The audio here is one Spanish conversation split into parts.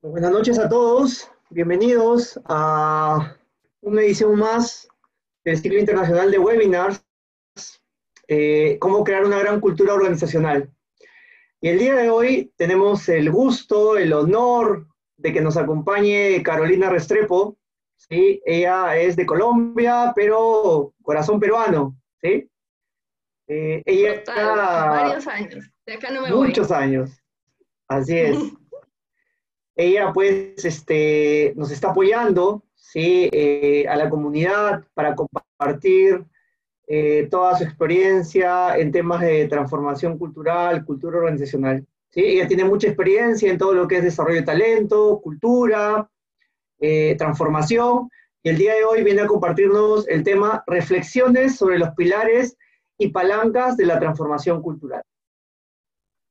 Buenas noches a todos, bienvenidos a una edición más del ciclo internacional de webinars, cómo crear una gran cultura organizacional. Y el día de hoy tenemos el gusto, el honor de que nos acompañe Carolina Restrepo, ¿sí? Ella es de Colombia, pero corazón peruano, ¿sí? Total, Ella, varios años. De acá no me voy. muchos años, así es. Ella pues nos está apoyando, ¿sí? A la comunidad para compartir toda su experiencia en temas de transformación cultural, cultura organizacional. ¿Sí? Ella tiene mucha experiencia en todo lo que es desarrollo de talento, cultura, transformación, y el día de hoy viene a compartirnos el tema reflexiones sobre los pilares y palancas de la transformación cultural.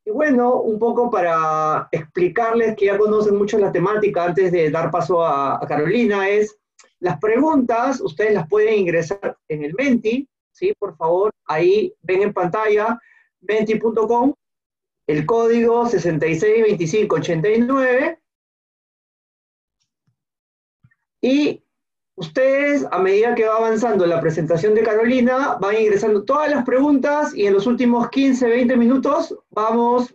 Y bueno, un poco para explicarles que ya conocen mucho la temática antes de dar paso a Carolina, es las preguntas, ustedes las pueden ingresar en el Menti, ¿sí? Por favor, ahí ven en pantalla, menti.com, el código 662589, y ustedes, a medida que va avanzando la presentación de Carolina, van ingresando todas las preguntas y en los últimos 15, 20 minutos vamos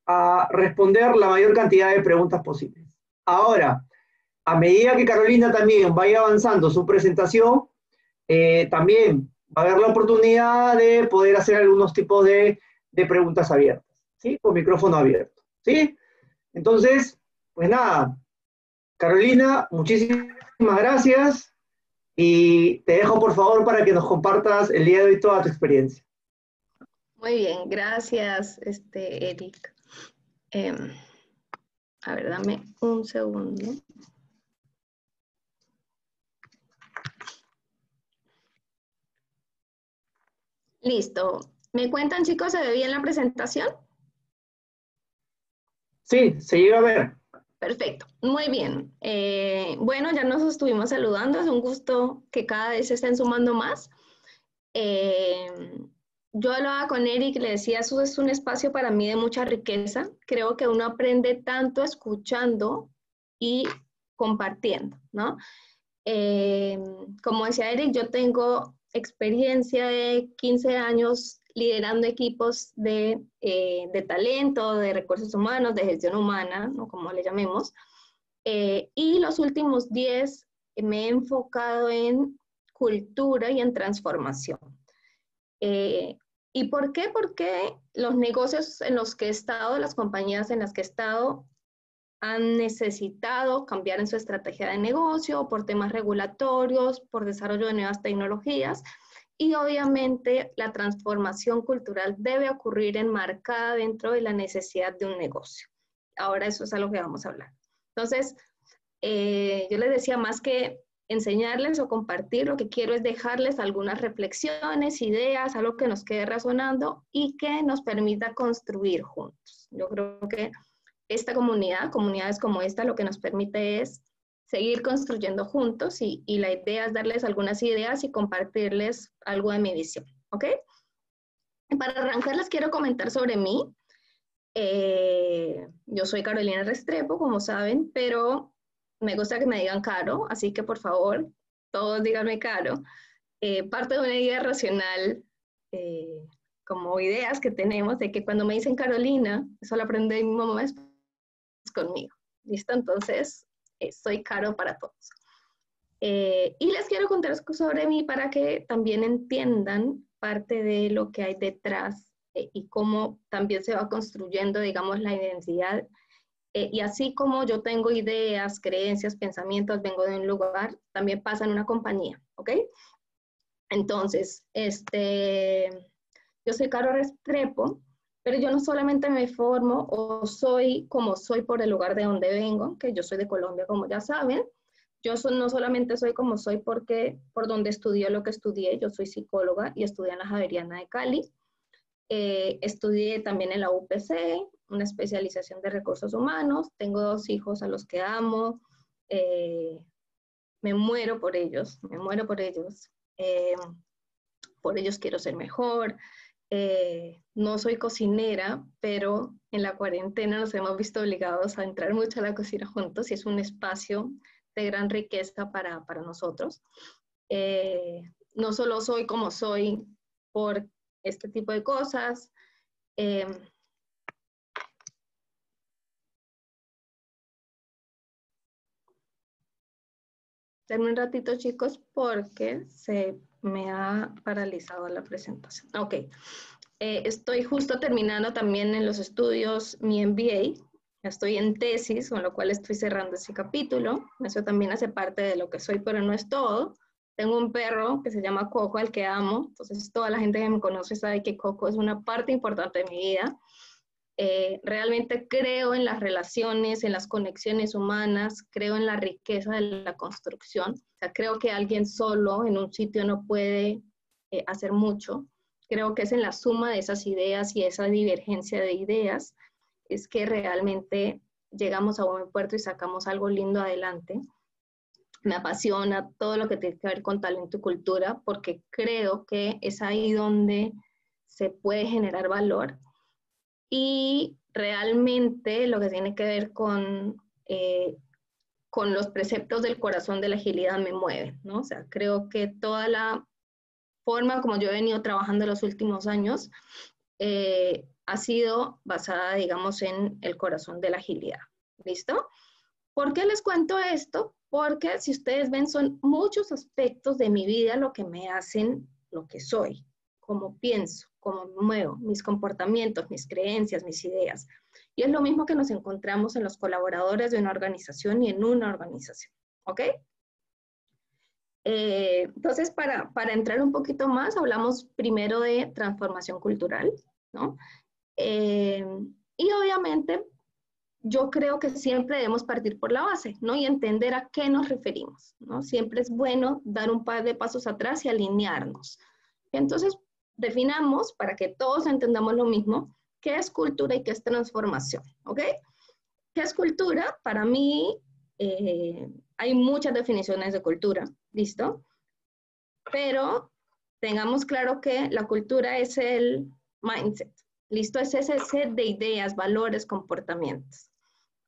a responder la mayor cantidad de preguntas posibles. Ahora, a medida que Carolina también vaya avanzando su presentación, también va a haber la oportunidad de poder hacer algunos tipos de preguntas abiertas, ¿sí? Con micrófono abierto, ¿sí? Entonces, pues nada, Carolina, muchísimas gracias y te dejo por favor para que nos compartas el día de hoy toda tu experiencia. Muy bien, gracias, Eric. A ver, dame un segundo. Listo. ¿Me cuentan, chicos, se ve bien la presentación? Sí, se llega a ver. Perfecto, muy bien. Bueno, ya nos estuvimos saludando, es un gusto que cada vez se estén sumando más. Eh, yo hablaba con Eric, le decía, eso es un espacio para mí de mucha riqueza. Creo que uno aprende tanto escuchando y compartiendo, ¿no? Eh, Como decía Eric, yo tengo experiencia de 15 años liderando equipos de talento, de recursos humanos, de gestión humana, ¿no? Como le llamemos. Y los últimos 10 me he enfocado en cultura y en transformación. ¿Y por qué? Porque los negocios en los que he estado, las compañías en las que he estado, han necesitado cambiar en su estrategia de negocio por temas regulatorios, por desarrollo de nuevas tecnologías y obviamente la transformación cultural debe ocurrir enmarcada dentro de la necesidad de un negocio. Ahora eso es algo que vamos a hablar. Entonces, yo les decía más que enseñarles o compartir, lo que quiero es dejarles algunas reflexiones, ideas, algo que nos quede razonando y que nos permita construir juntos. Yo creo que esta comunidad, comunidades como esta, lo que nos permite es seguir construyendo juntos y la idea es darles algunas ideas y compartirles algo de mi visión, ¿ok? Para arrancar les quiero comentar sobre mí. Yo soy Carolina Restrepo, como saben, pero me gusta que me digan Caro, así que por favor, todos díganme Caro. Parte de una idea racional, eh, como ideas que tenemos, de que cuando me dicen Carolina, eso lo aprendí mi mamá conmigo. ¿Listo? Entonces, soy Caro para todos. Y les quiero contar sobre mí para que también entiendan parte de lo que hay detrás y cómo también se va construyendo, digamos, la identidad. Y así como yo tengo ideas, creencias, pensamientos, vengo de un lugar, también pasa en una compañía, ¿ok? Entonces, yo soy Caro Restrepo, pero yo no solamente me formo o soy como soy por el lugar de donde vengo, que yo soy de Colombia, como ya saben. No solamente soy como soy porque por donde estudié lo que estudié, yo soy psicóloga y estudié en la Javeriana de Cali. Estudié también en la UPC, una especialización de recursos humanos. Tengo 2 hijos a los que amo. Eh, Me muero por ellos, me muero por ellos. Por ellos quiero ser mejor. No soy cocinera, pero en la cuarentena nos hemos visto obligados a entrar mucho a la cocina juntos y es un espacio de gran riqueza para nosotros. No solo soy como soy por este tipo de cosas. Eh, Denme un ratito, chicos, porque se me ha paralizado la presentación. Ok. Estoy justo terminando también en los estudios mi MBA. Estoy en tesis, con lo cual estoy cerrando ese capítulo. Eso también hace parte de lo que soy, pero no es todo. Tengo un perro que se llama Coco, al que amo. Entonces, toda la gente que me conoce sabe que Coco es una parte importante de mi vida. Realmente creo en las relaciones, en las conexiones humanas, creo en la riqueza de la construcción. O sea, creo que alguien solo en un sitio no puede hacer mucho. Creo que es en la suma de esas ideas y esa divergencia de ideas es que realmente llegamos a buen puerto y sacamos algo lindo adelante. Me apasiona todo lo que tiene que ver con talento y cultura porque creo que es ahí donde se puede generar valor y realmente lo que tiene que ver con los preceptos del corazón de la agilidad me mueve, ¿no? O sea, creo que toda la forma como yo he venido trabajando en los últimos años ha sido basada, digamos, en el corazón de la agilidad. ¿Listo? ¿Por qué les cuento esto? Porque si ustedes ven, son muchos aspectos de mi vida lo que me hacen lo que soy, cómo pienso, cómo me muevo, mis comportamientos, mis creencias, mis ideas. Y es lo mismo que nos encontramos en los colaboradores de una organización y en una organización. ¿Ok? Entonces, para entrar un poquito más, hablamos primero de transformación cultural, ¿no? Eh, y obviamente, yo creo que siempre debemos partir por la base, ¿no? Y entender a qué nos referimos, ¿no? Siempre es bueno dar un par de pasos atrás y alinearnos. Entonces, definamos, para que todos entendamos lo mismo, qué es cultura y qué es transformación, ¿ok? ¿Qué es cultura? Para mí, hay muchas definiciones de cultura, ¿listo? Pero tengamos claro que la cultura es el mindset, ¿listo? Es ese set de ideas, valores, comportamientos.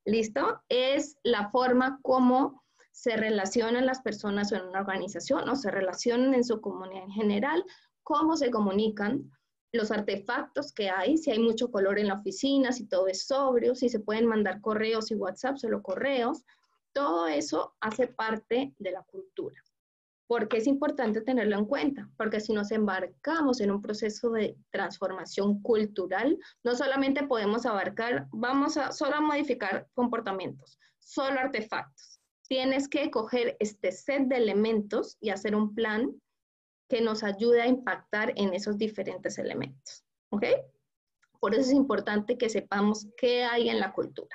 ¿Listo? Es la forma como se relacionan las personas en una organización o se relacionan en su comunidad en general, cómo se comunican, los artefactos que hay, si hay mucho color en la oficina, si todo es sobrio, si se pueden mandar correos y WhatsApp, solo correos, todo eso hace parte de la cultura. Porque es importante tenerlo en cuenta, porque si nos embarcamos en un proceso de transformación cultural, no solamente podemos abarcar, vamos a solo modificar comportamientos, solo artefactos. Tienes que coger este set de elementos y hacer un plan que nos ayude a impactar en esos diferentes elementos. ¿Ok? Por eso es importante que sepamos qué hay en la cultura.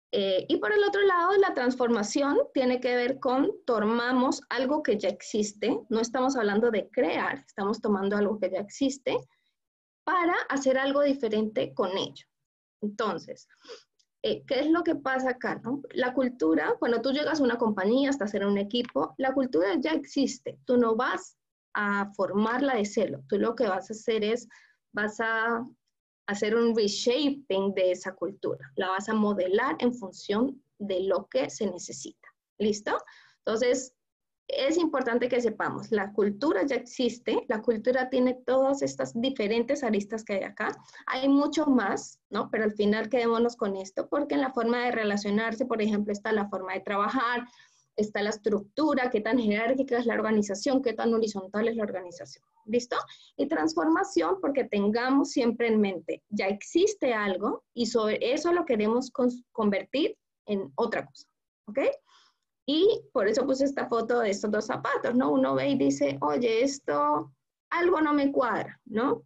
Y por el otro lado, la transformación tiene que ver con tomamos algo que ya existe, no estamos hablando de crear, estamos tomando algo que ya existe para hacer algo diferente con ello. Entonces, ¿qué es lo que pasa acá? ¿No? La cultura, cuando tú llegas a una compañía, estás en un equipo, la cultura ya existe, tú no vas a formarla de cero, tú lo que vas a hacer es, vas a hacer un reshaping de esa cultura. La vas a modelar en función de lo que se necesita. ¿Listo? Entonces, es importante que sepamos, la cultura ya existe, la cultura tiene todas estas diferentes aristas que hay acá. Hay mucho más, ¿no? Pero al final quedémonos con esto, porque en la forma de relacionarse, por ejemplo, está la forma de trabajar, está la estructura, qué tan jerárquica es la organización, qué tan horizontal es la organización. ¿Listo? Y transformación porque tengamos siempre en mente, ya existe algo y sobre eso lo queremos convertir en otra cosa. ¿Ok? Y por eso puse esta foto de estos dos zapatos, ¿no? Uno ve y dice, oye, esto, algo no me cuadra, ¿no?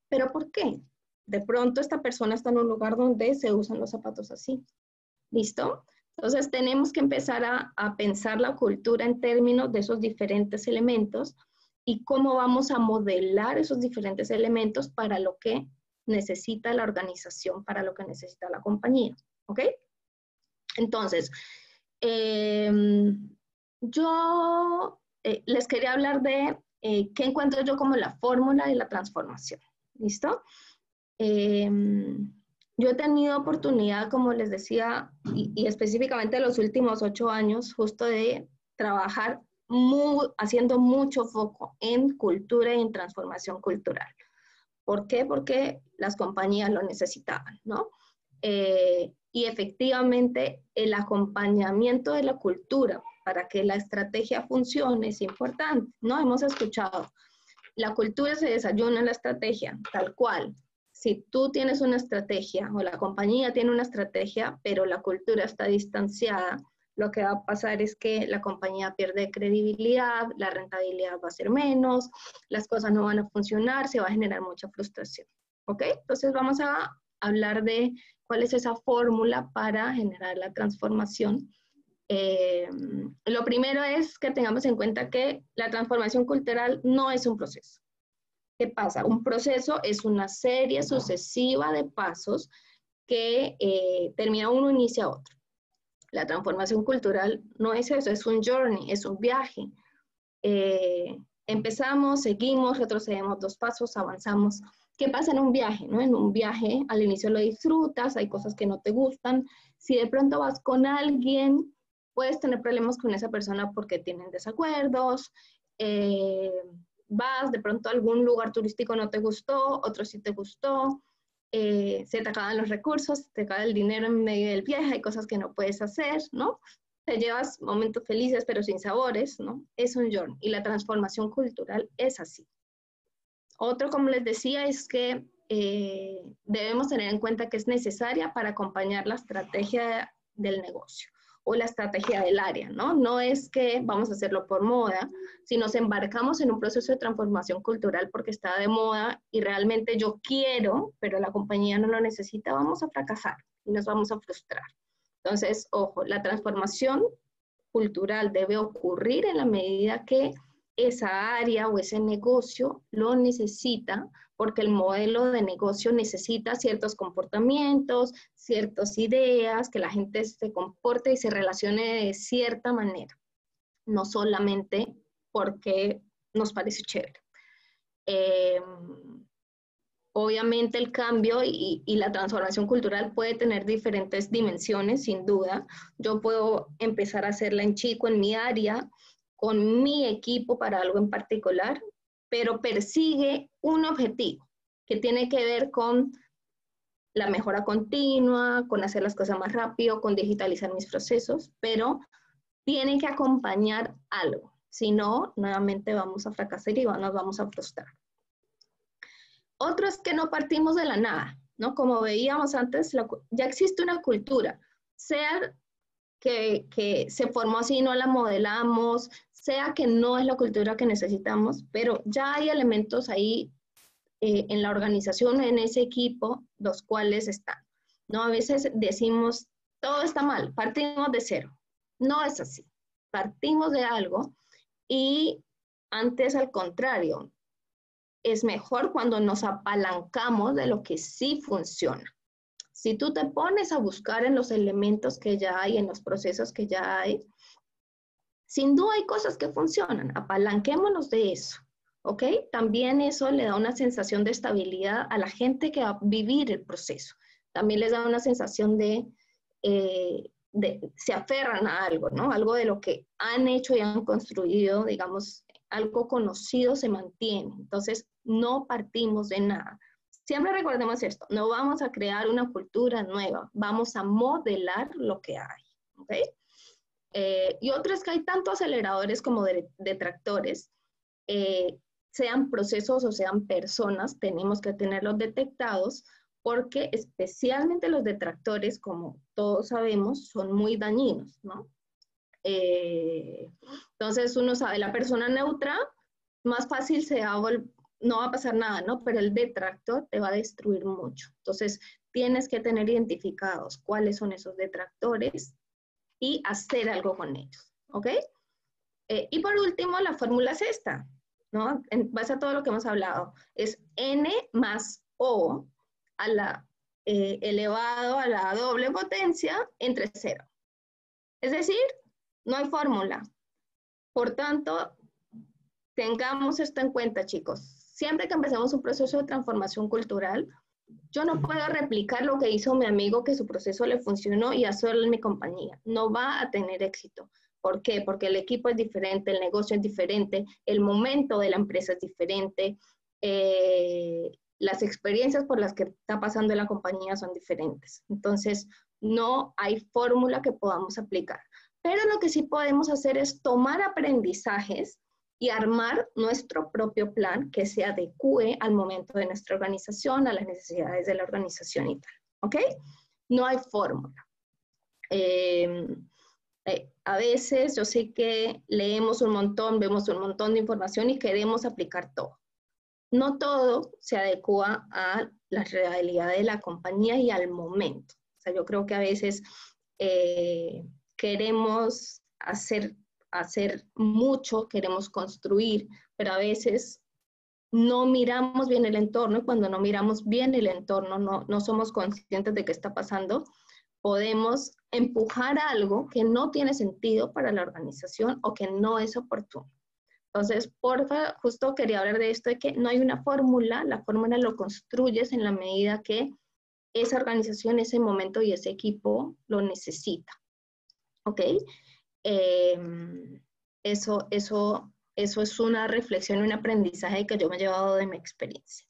¿Pero por qué? De pronto esta persona está en un lugar donde se usan los zapatos así. ¿Listo? Entonces tenemos que empezar a pensar la cultura en términos de esos diferentes elementos y cómo vamos a modelar esos diferentes elementos para lo que necesita la organización, para lo que necesita la compañía. ¿Ok? Entonces, yo les quería hablar de ¿qué encuentro yo como la fórmula de la transformación? ¿Listo? Yo he tenido oportunidad, como les decía, y específicamente los últimos 8 años, justo de trabajar haciendo mucho foco en cultura y en transformación cultural. ¿Por qué? Porque las compañías lo necesitaban, ¿no? Y efectivamente el acompañamiento de la cultura para que la estrategia funcione es importante, ¿no? Hemos escuchado, la cultura se desayuna en la estrategia, tal cual. Si tú tienes una estrategia o la compañía tiene una estrategia, pero la cultura está distanciada, lo que va a pasar es que la compañía pierde credibilidad, la rentabilidad va a ser menos, las cosas no van a funcionar, se va a generar mucha frustración. ¿Ok? Entonces vamos a hablar de cuál es esa fórmula para generar la transformación. Lo primero es que tengamos en cuenta que la transformación cultural no es un proceso. ¿Qué pasa? Un proceso es una serie sucesiva de pasos que termina uno, inicia otro. La transformación cultural no es eso, es un journey, es un viaje. Empezamos, seguimos, retrocedemos 2 pasos, avanzamos. ¿Qué pasa en un viaje? ¿No? En un viaje al inicio lo disfrutas, hay cosas que no te gustan. Si de pronto vas con alguien, puedes tener problemas con esa persona porque tienen desacuerdos. Vas de pronto a algún lugar turístico, no te gustó, otro sí te gustó. Se te acaban los recursos, te acaba el dinero en medio del viaje, hay cosas que no puedes hacer, ¿no? Te llevas momentos felices pero sin sabores, ¿no? Es un journey y la transformación cultural es así. Otro, como les decía, es que debemos tener en cuenta que es necesaria para acompañar la estrategia del negocio o la estrategia del área, ¿no? No es que vamos a hacerlo por moda, si nos embarcamos en un proceso de transformación cultural porque está de moda y realmente yo quiero, pero la compañía no lo necesita, vamos a fracasar y nos vamos a frustrar. Entonces, ojo, la transformación cultural debe ocurrir en la medida que esa área o ese negocio lo necesita, porque el modelo de negocio necesita ciertos comportamientos, ciertas ideas, que la gente se comporte y se relacione de cierta manera, no solamente porque nos parece chévere. Obviamente el cambio y la transformación cultural puede tener diferentes dimensiones, sin duda. Yo puedo empezar a hacerla en chico, en mi área, con mi equipo para algo en particular, pero persigue un objetivo que tiene que ver con la mejora continua, con hacer las cosas más rápido, con digitalizar mis procesos, pero tiene que acompañar algo. Si no, nuevamente vamos a fracasar y nos vamos a frustrar. Otro es que no partimos de la nada, ¿no? Como veíamos antes, ya existe una cultura, sea que se formó así, no la modelamos, sea que no es la cultura que necesitamos, pero ya hay elementos ahí en la organización, en ese equipo, los cuales están, ¿no? A veces decimos, todo está mal, partimos de cero. No es así, partimos de algo y antes al contrario, es mejor cuando nos apalancamos de lo que sí funciona. Si tú te pones a buscar en los elementos que ya hay, en los procesos que ya hay, sin duda hay cosas que funcionan, apalanquémonos de eso, ¿ok? También eso le da una sensación de estabilidad a la gente que va a vivir el proceso. También les da una sensación se aferran a algo, ¿no? Algo de lo que han hecho y han construido, digamos, algo conocido se mantiene. Entonces, no partimos de nada. Siempre recordemos esto, no vamos a crear una cultura nueva, vamos a modelar lo que hay, ¿ok? Y otro es que hay tanto aceleradores como detractores, sean procesos o sean personas, tenemos que tenerlos detectados porque especialmente los detractores, como todos sabemos, son muy dañinos, ¿no? Entonces uno sabe, la persona neutra, más fácil no va a pasar nada, ¿no? Pero el detractor te va a destruir mucho. Entonces tienes que tener identificados cuáles son esos detractores y hacer algo con ellos, ¿ok? Y por último, la fórmula es esta, ¿no? En base a todo lo que hemos hablado, es N más O a la elevado a la doble potencia entre 0. Es decir, no hay fórmula. Por tanto, tengamos esto en cuenta, chicos. Siempre que empecemos un proceso de transformación cultural, yo no puedo replicar lo que hizo mi amigo, que su proceso le funcionó y hacerlo en mi compañía. No va a tener éxito. ¿Por qué? Porque el equipo es diferente, el negocio es diferente, el momento de la empresa es diferente, las experiencias por las que está pasando la compañía son diferentes. Entonces, no hay fórmula que podamos aplicar. Pero lo que sí podemos hacer es tomar aprendizajes y armar nuestro propio plan que se adecue al momento de nuestra organización, a las necesidades de la organización y tal. ¿Ok? No hay fórmula. A veces yo sé que leemos un montón, vemos un montón de información y queremos aplicar todo. No todo se adecua a la realidad de la compañía y al momento. O sea, yo creo que a veces queremos hacer mucho, queremos construir, pero a veces no miramos bien el entorno, y cuando no miramos bien el entorno, no somos conscientes de qué está pasando, podemos empujar algo que no tiene sentido para la organización o que no es oportuno. Entonces, porfa, justo quería hablar de esto, de que no hay una fórmula, la fórmula lo construyes en la medida que esa organización, ese momento y ese equipo lo necesita. ¿Ok? Eso es una reflexión y un aprendizaje que yo me he llevado de mi experiencia.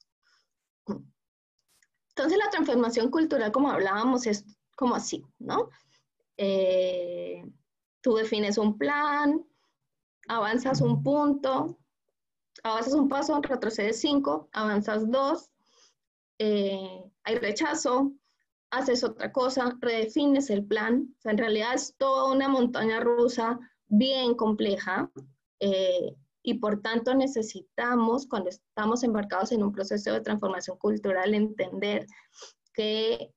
Entonces, la transformación cultural, como hablábamos, es como así, ¿no? Tú defines un plan, avanzas un punto, avanzas un paso, retrocedes 5, avanzas 2, hay rechazo, haces otra cosa, redefines el plan. O sea, en realidad es toda una montaña rusa bien compleja y por tanto necesitamos, cuando estamos embarcados en un proceso de transformación cultural, entender que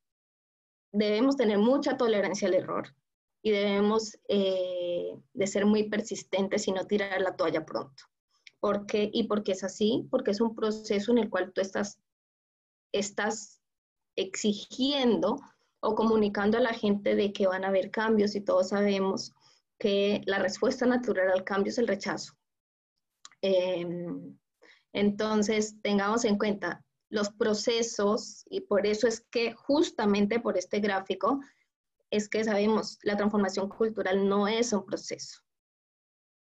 debemos tener mucha tolerancia al error y debemos de ser muy persistentes y no tirar la toalla pronto. ¿Por qué? ¿Y por qué es así? Porque es un proceso en el cual tú estás exigiendo o comunicando a la gente de que van a haber cambios y todos sabemos que la respuesta natural al cambio es el rechazo. Entonces, tengamos en cuenta los procesos y por eso es que justamente por este gráfico es que sabemos la transformación cultural no es un proceso.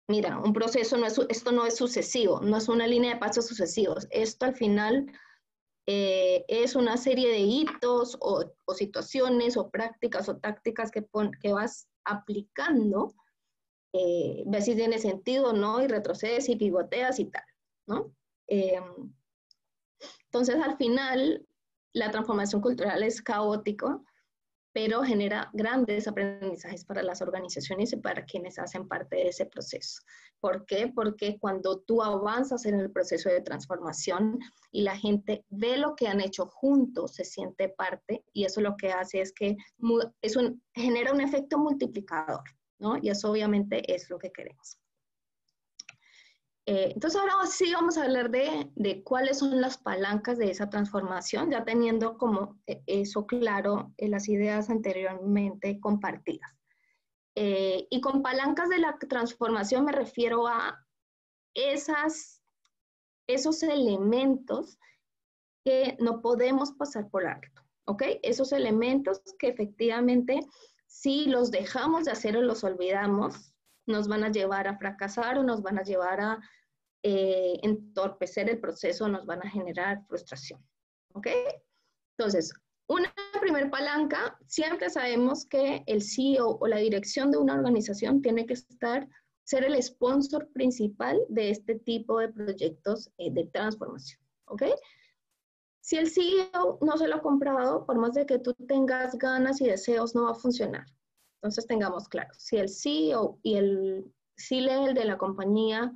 Mira, un proceso esto no es sucesivo, no es una línea de pasos sucesivos. Esto al final es una serie de hitos o situaciones o prácticas o tácticas que vas aplicando, ves si tiene sentido o no, y retrocedes y pivoteas y tal, ¿no? Entonces, al final, la transformación cultural es caótica, pero genera grandes aprendizajes para las organizaciones y para quienes hacen parte de ese proceso. ¿Por qué? Porque cuando tú avanzas en el proceso de transformación y la gente ve lo que han hecho juntos, se siente parte, y eso lo que hace es que genera un efecto multiplicador, ¿no? Y eso obviamente es lo que queremos. Entonces ahora sí vamos a hablar de cuáles son las palancas de esa transformación, ya teniendo como eso claro en las ideas anteriormente compartidas. Y con palancas de la transformación me refiero a esos elementos que no podemos pasar por alto, ¿ok? Esos elementos que efectivamente si los dejamos de hacer o los olvidamos, nos van a llevar a fracasar o nos van a llevar a entorpecer el proceso, nos van a generar frustración. ¿Ok? Entonces, una primer palanca, siempre sabemos que el CEO o la dirección de una organización tiene que ser el sponsor principal de este tipo de proyectos de transformación. ¿Ok? Si el CEO no se lo ha comprado, por más de que tú tengas ganas y deseos, no va a funcionar. Entonces, tengamos claro, si el CEO y el C-level de la compañía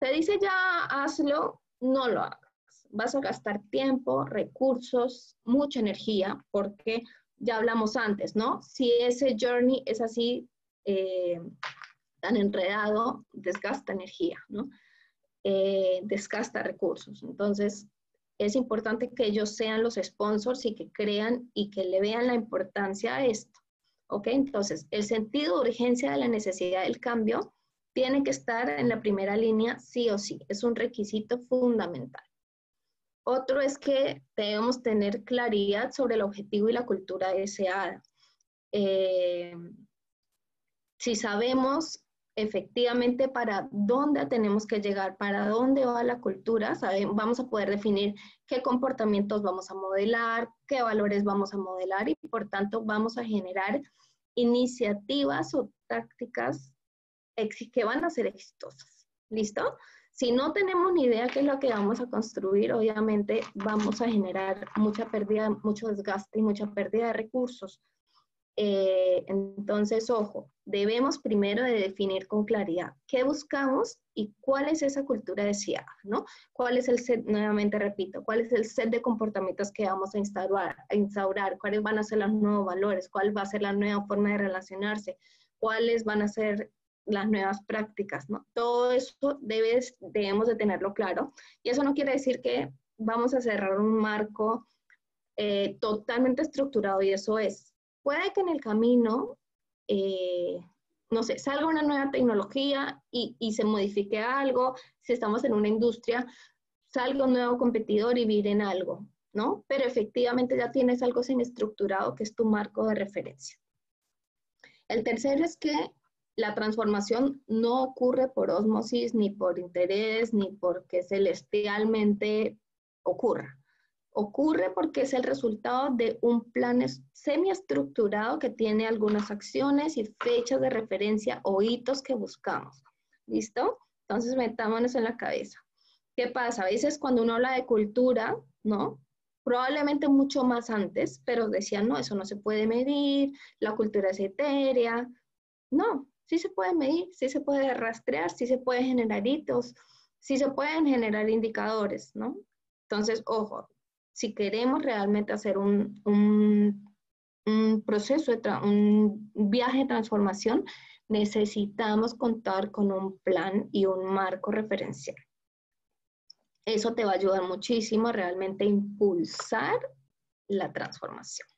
te dice ya hazlo, no lo hagas. Vas a gastar tiempo, recursos, mucha energía, porque ya hablamos antes, ¿no? Si ese journey es así tan enredado, desgasta energía, ¿no? Desgasta recursos. Entonces, es importante que ellos sean los sponsors y que crean y que le vean la importancia a esto. ¿Ok? Entonces, el sentido de urgencia de la necesidad del cambio tiene que estar en la primera línea sí o sí, es un requisito fundamental. Otro es que debemos tener claridad sobre el objetivo y la cultura deseada. Si sabemos efectivamente para dónde tenemos que llegar, para dónde va la cultura, vamos a poder definir qué comportamientos vamos a modelar, qué valores vamos a modelar y por tanto vamos a generar iniciativas o tácticas que van a ser exitosas. ¿Listo? Si no tenemos ni idea qué es lo que vamos a construir, obviamente vamos a generar mucha pérdida, mucho desgaste y mucha pérdida de recursos. Entonces, ojo, debemos primero de definir con claridad qué buscamos y cuál es esa cultura deseada, ¿no? ¿Cuál es el set, nuevamente repito, cuál es el set de comportamientos que vamos a instaurar, cuáles van a ser los nuevos valores, cuál va a ser la nueva forma de relacionarse, cuáles van a ser las nuevas prácticas, ¿no? Todo eso debemos de tenerlo claro. Y eso no quiere decir que vamos a cerrar un marco totalmente estructurado y eso es. Puede que en el camino, no sé, salga una nueva tecnología y se modifique algo, si estamos en una industria, salga un nuevo competidor y viren algo, ¿no? Pero efectivamente ya tienes algo semi-estructurado que es tu marco de referencia. El tercero es que la transformación no ocurre por ósmosis, ni por interés, ni porque celestialmente ocurra. Ocurre porque es el resultado de un plan semiestructurado que tiene algunas acciones y fechas de referencia o hitos que buscamos. ¿Listo? Entonces metámonos en la cabeza. ¿Qué pasa? A veces cuando uno habla de cultura, ¿no? Probablemente mucho más antes, pero decían, no, eso no se puede medir, la cultura es etérea. No, sí se puede medir, sí se puede rastrear, sí se puede generar hitos, sí se pueden generar indicadores, ¿no? Entonces, ojo, si queremos realmente hacer un proceso, un viaje de transformación, necesitamos contar con un plan y un marco referencial. Eso te va a ayudar muchísimo a realmente impulsar la transformación.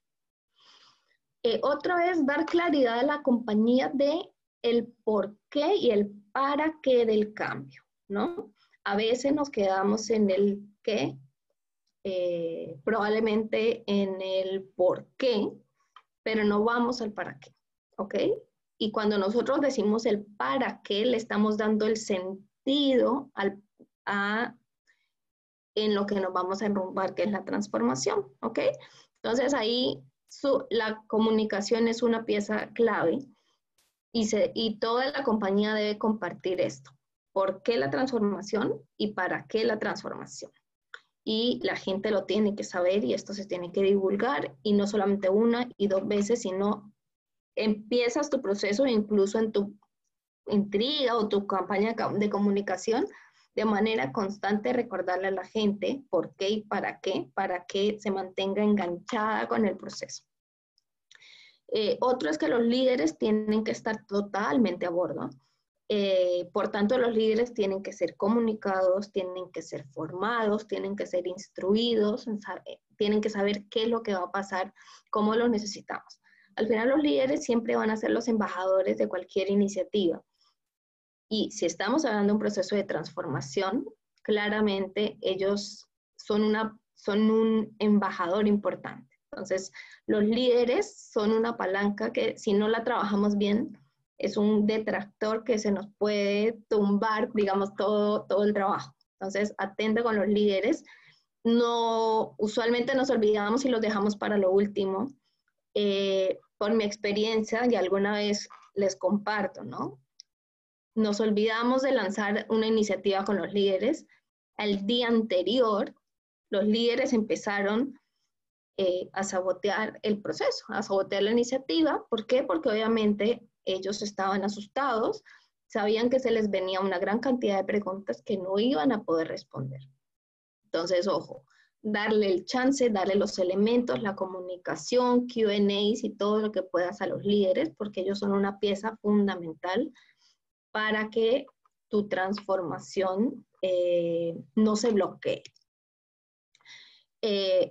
Otra es dar claridad a la compañía de el por qué y el para qué del cambio, ¿no? A veces nos quedamos en el qué, probablemente en el por qué, pero no vamos al para qué, ¿ok? Y cuando nosotros decimos el para qué, le estamos dando el sentido en lo que nos vamos a enrumbar, que es la transformación, ¿ok? Entonces ahí la comunicación es una pieza clave y toda la compañía debe compartir esto. ¿Por qué la transformación y para qué la transformación? Y la gente lo tiene que saber y esto se tiene que divulgar y no solamente una y dos veces, sino empiezas tu proceso incluso en tu intriga o tu campaña de comunicación de manera constante recordarle a la gente por qué y para que se mantenga enganchada con el proceso. Otro es que los líderes tienen que estar totalmente a bordo. Por tanto, los líderes tienen que ser comunicados, tienen que ser formados, tienen que ser instruidos, tienen que saber qué es lo que va a pasar, cómo lo necesitamos. Al final, los líderes siempre van a ser los embajadores de cualquier iniciativa. Y si estamos hablando de un proceso de transformación, claramente ellos son un embajador importante. Entonces, los líderes son una palanca que si no la trabajamos bien, es un detractor que se nos puede tumbar, digamos, todo el trabajo. Entonces, atento con los líderes. No, usualmente nos olvidamos y los dejamos para lo último. Por mi experiencia, y alguna vez les comparto, ¿no? Nos olvidamos de lanzar una iniciativa con los líderes. Al día anterior, los líderes empezaron a sabotear el proceso, a sabotear la iniciativa. ¿Por qué? Porque obviamente ellos estaban asustados, sabían que se les venía una gran cantidad de preguntas que no iban a poder responder. Entonces, ojo, darle el chance, darle los elementos, la comunicación, Q&As y todo lo que puedas a los líderes, porque ellos son una pieza fundamental para que tu transformación no se bloquee.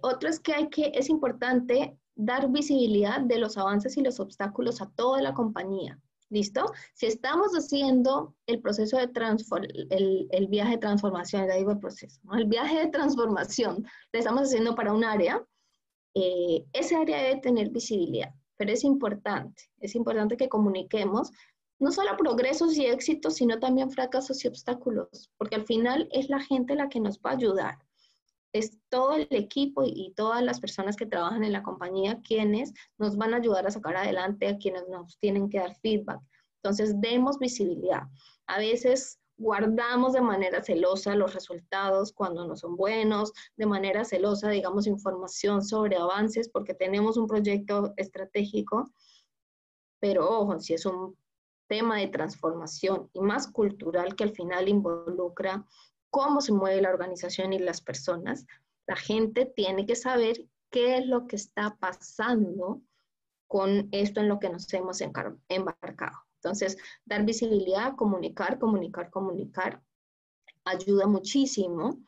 Otro es que es importante dar visibilidad de los avances y los obstáculos a toda la compañía, ¿Listo? Si estamos haciendo el proceso de el viaje de transformación, ya digo el proceso, ¿no? El viaje de transformación lo estamos haciendo para un área, ese área debe tener visibilidad, pero es importante que comuniquemos no solo progresos y éxitos, sino también fracasos y obstáculos, porque al final es la gente la que nos va a ayudar. Es todo el equipo y todas las personas que trabajan en la compañía quienes nos van a ayudar a sacar adelante, a quienes nos tienen que dar feedback. Entonces, demos visibilidad. A veces guardamos de manera celosa los resultados cuando no son buenos, de manera celosa, digamos, información sobre avances porque tenemos un proyecto estratégico, pero ojo, si es un tema de transformación y más cultural que al final involucra cómo se mueve la organización y las personas, la gente tiene que saber qué es lo que está pasando con esto en lo que nos hemos embarcado. Entonces, dar visibilidad, comunicar, ayuda muchísimo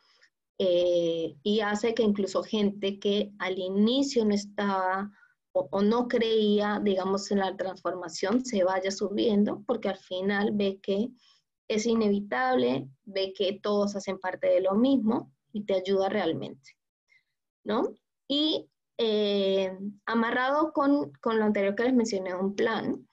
y hace que incluso gente que al inicio no estaba o no creía, digamos, en la transformación, se vaya subiendo, porque al final ve que es inevitable, ve que todos hacen parte de lo mismo y te ayuda realmente, ¿no? Y amarrado con lo anterior que les mencioné, un plan,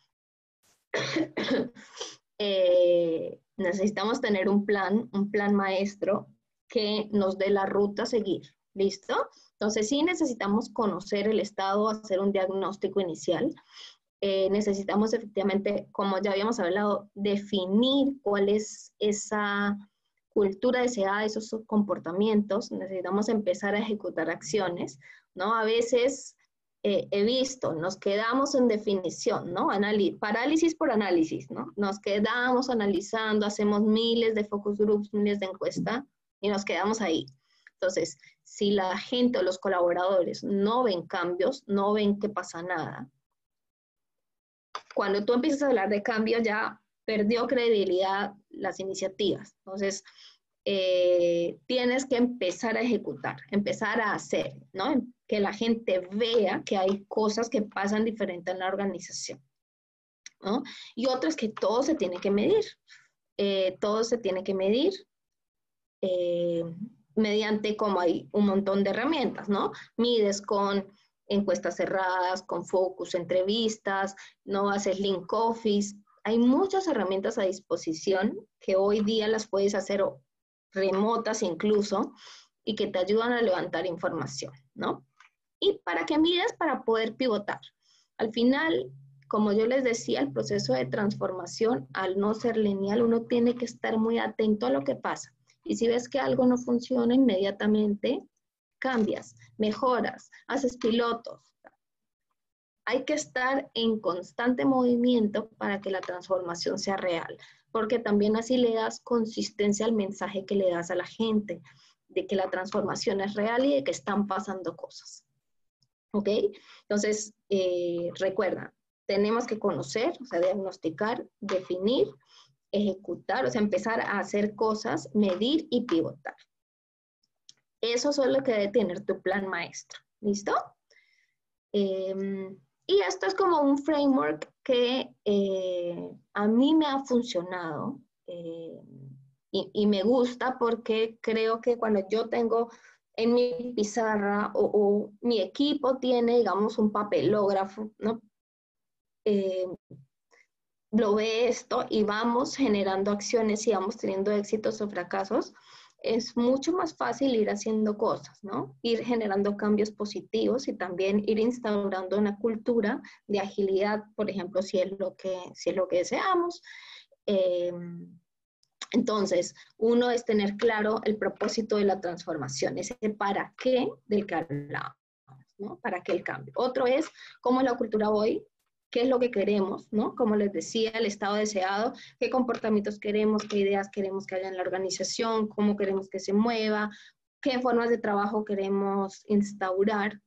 necesitamos tener un plan maestro que nos dé la ruta a seguir, ¿listo? Entonces sí necesitamos conocer el estado, hacer un diagnóstico inicial, necesitamos efectivamente, como ya habíamos hablado, definir cuál es esa cultura deseada, esos comportamientos, necesitamos empezar a ejecutar acciones, ¿no? A veces he visto, nos quedamos en definición, ¿no? Parálisis por análisis, ¿no? Nos quedamos analizando, hacemos miles de focus groups, miles de encuestas y nos quedamos ahí. Entonces, si la gente o los colaboradores no ven cambios, no ven que pasa nada, cuando tú empiezas a hablar de cambio ya perdió credibilidad las iniciativas. Entonces, tienes que empezar a ejecutar, empezar a hacer, ¿no? Que la gente vea que hay cosas que pasan diferente en la organización, ¿no? Y otro es que todo se tiene que medir. Todo se tiene que medir mediante como hay un montón de herramientas, ¿no? Mides con encuestas cerradas, con focus, entrevistas, no haces link office. Hay muchas herramientas a disposición que hoy día las puedes hacer remotas incluso y que te ayudan a levantar información, ¿no? Y para que mides para poder pivotar. Al final, como yo les decía, el proceso de transformación, al no ser lineal, uno tiene que estar muy atento a lo que pasa. Y si ves que algo no funciona, inmediatamente cambias, mejoras, haces pilotos. Hay que estar en constante movimiento para que la transformación sea real, porque también así le das consistencia al mensaje que le das a la gente, de que la transformación es real y de que están pasando cosas. ¿Ok? Entonces, recuerda, tenemos que conocer, o sea, diagnosticar, definir, ejecutar, o sea, empezar a hacer cosas, medir y pivotar. Eso es lo que debe tener tu plan maestro. ¿Listo? Y esto es como un framework que a mí me ha funcionado y me gusta porque creo que cuando yo tengo en mi pizarra o mi equipo tiene, digamos, un papelógrafo, ¿no? Lo ve esto y vamos generando acciones y vamos teniendo éxitos o fracasos, es mucho más fácil ir haciendo cosas, ¿no? Ir generando cambios positivos y también ir instaurando una cultura de agilidad, por ejemplo, si es lo que deseamos. Entonces, uno es tener claro el propósito de la transformación, ese para qué del que hablamos, ¿no? ¿Para qué el cambio? Otro es cómo es la cultura hoy, qué es lo que queremos, ¿no? Como les decía, el estado deseado, qué comportamientos queremos, qué ideas queremos que haya en la organización, cómo queremos que se mueva, qué formas de trabajo queremos instaurar,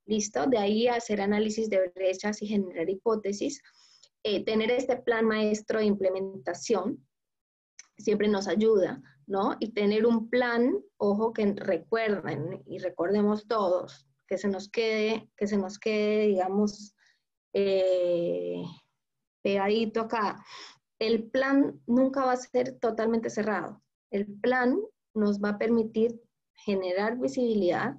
¿listo? De ahí hacer análisis de brechas y generar hipótesis, tener este plan maestro de implementación, siempre nos ayuda, ¿no? Y tener un plan, ojo, que recuerden y recordemos todos, que se nos quede, digamos, pegadito acá. El plan nunca va a ser totalmente cerrado. El plan nos va a permitir generar visibilidad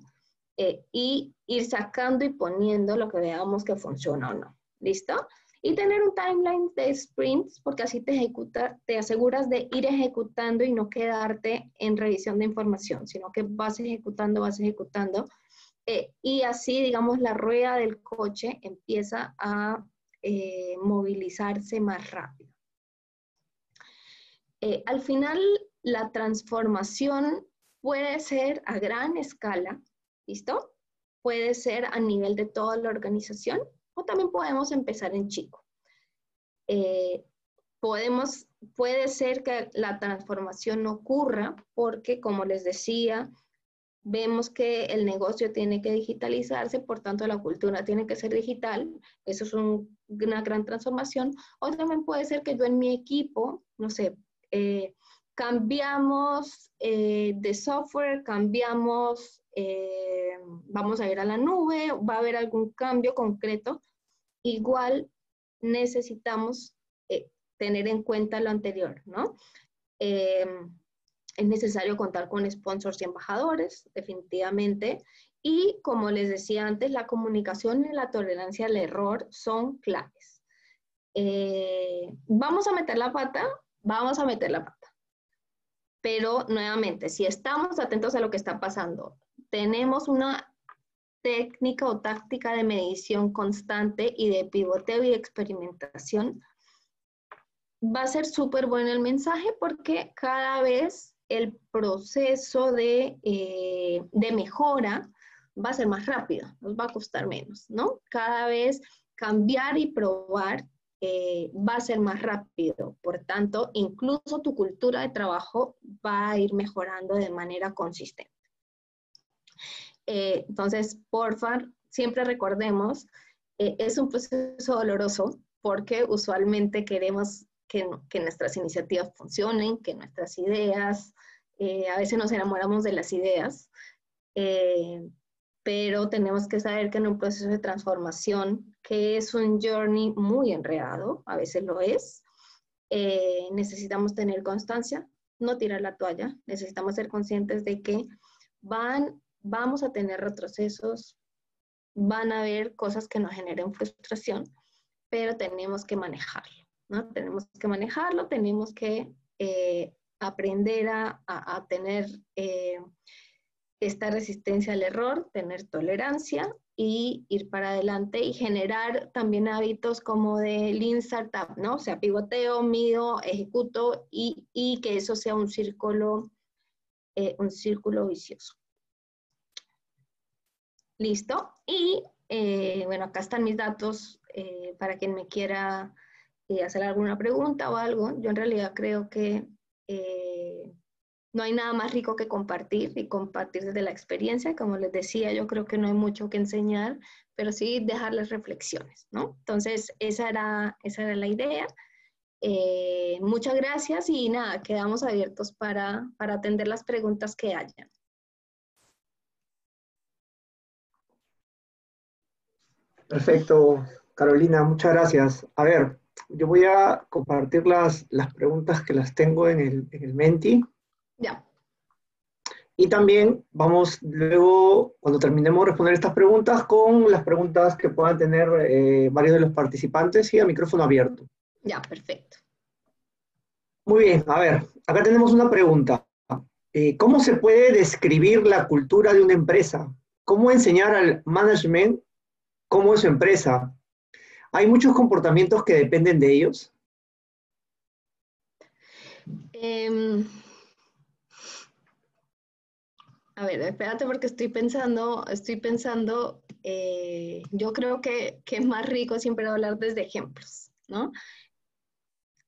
y ir sacando y poniendo lo que veamos que funciona o no. ¿Listo? Y tener un timeline de sprints, porque así te aseguras de ir ejecutando y no quedarte en revisión de información, sino que vas ejecutando, y así, digamos, la rueda del coche empieza a movilizarse más rápido. Al final, la transformación puede ser a gran escala, ¿listo? Puede ser a nivel de toda la organización, o también podemos empezar en chico. Puede ser que la transformación no ocurra porque, como les decía, vemos que el negocio tiene que digitalizarse, por tanto la cultura tiene que ser digital, eso es una gran transformación, o también puede ser que yo en mi equipo, no sé, cambiamos de software, vamos a ir a la nube, va a haber algún cambio concreto, igual necesitamos tener en cuenta lo anterior, ¿no? Es necesario contar con sponsors y embajadores, definitivamente, y como les decía antes, la comunicación y la tolerancia al error son claves. Vamos a meter la pata, pero nuevamente, si estamos atentos a lo que está pasando, tenemos una técnica o táctica de medición constante y de pivoteo y experimentación, va a ser súper bueno el mensaje porque cada vez el proceso de mejora va a ser más rápido, nos va a costar menos, ¿no? Cada vez cambiar y probar va a ser más rápido, por tanto, incluso tu cultura de trabajo va a ir mejorando de manera consistente. Entonces, porfa, siempre recordemos, es un proceso doloroso porque usualmente queremos que nuestras iniciativas funcionen, que nuestras ideas, a veces nos enamoramos de las ideas, pero tenemos que saber que en un proceso de transformación, que es un journey muy enredado, a veces lo es, necesitamos tener constancia, no tirar la toalla, necesitamos ser conscientes de que vamos a tener retrocesos, van a haber cosas que nos generen frustración, pero tenemos que manejarlo, ¿no? Tenemos que manejarlo, tenemos que aprender a tener esta resistencia al error, tener tolerancia y ir para adelante y generar también hábitos como de Lean Startup, ¿no? O sea, pivoteo, mido, ejecuto y que eso sea un círculo vicioso. Listo. Y bueno, acá están mis datos para quien me quiera hacer alguna pregunta o algo. Yo en realidad creo que no hay nada más rico que compartir y compartir desde la experiencia. Como les decía, yo creo que no hay mucho que enseñar, pero sí dejar las reflexiones, ¿no? Entonces, esa era la idea. Muchas gracias y nada, quedamos abiertos para atender las preguntas que hayan. Perfecto, Carolina, muchas gracias. A ver, yo voy a compartir las preguntas que las tengo en el Menti. Ya. Y también vamos luego, cuando terminemos de responder estas preguntas, con las preguntas que puedan tener varios de los participantes y a micrófono abierto. Ya, perfecto. Muy bien, a ver, acá tenemos una pregunta. ¿Cómo se puede describir la cultura de una empresa? ¿Cómo enseñar al management cómo es su empresa? ¿Hay muchos comportamientos que dependen de ellos? A ver, espérate porque estoy pensando, yo creo que es más rico siempre hablar desde ejemplos, ¿no?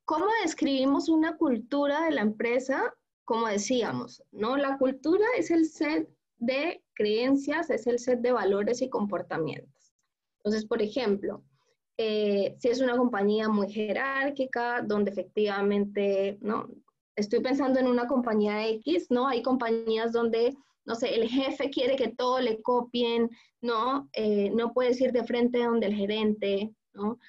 ¿Cómo describimos una cultura de la empresa? Como decíamos, ¿no? La cultura es el set de creencias, es el set de valores y comportamientos. Entonces, por ejemplo, si es una compañía muy jerárquica, donde efectivamente, ¿no? Estoy pensando en una compañía X, ¿no? Hay compañías donde, no sé, el jefe quiere que todo le copien, ¿no? No puedes ir de frente donde el gerente, ¿no?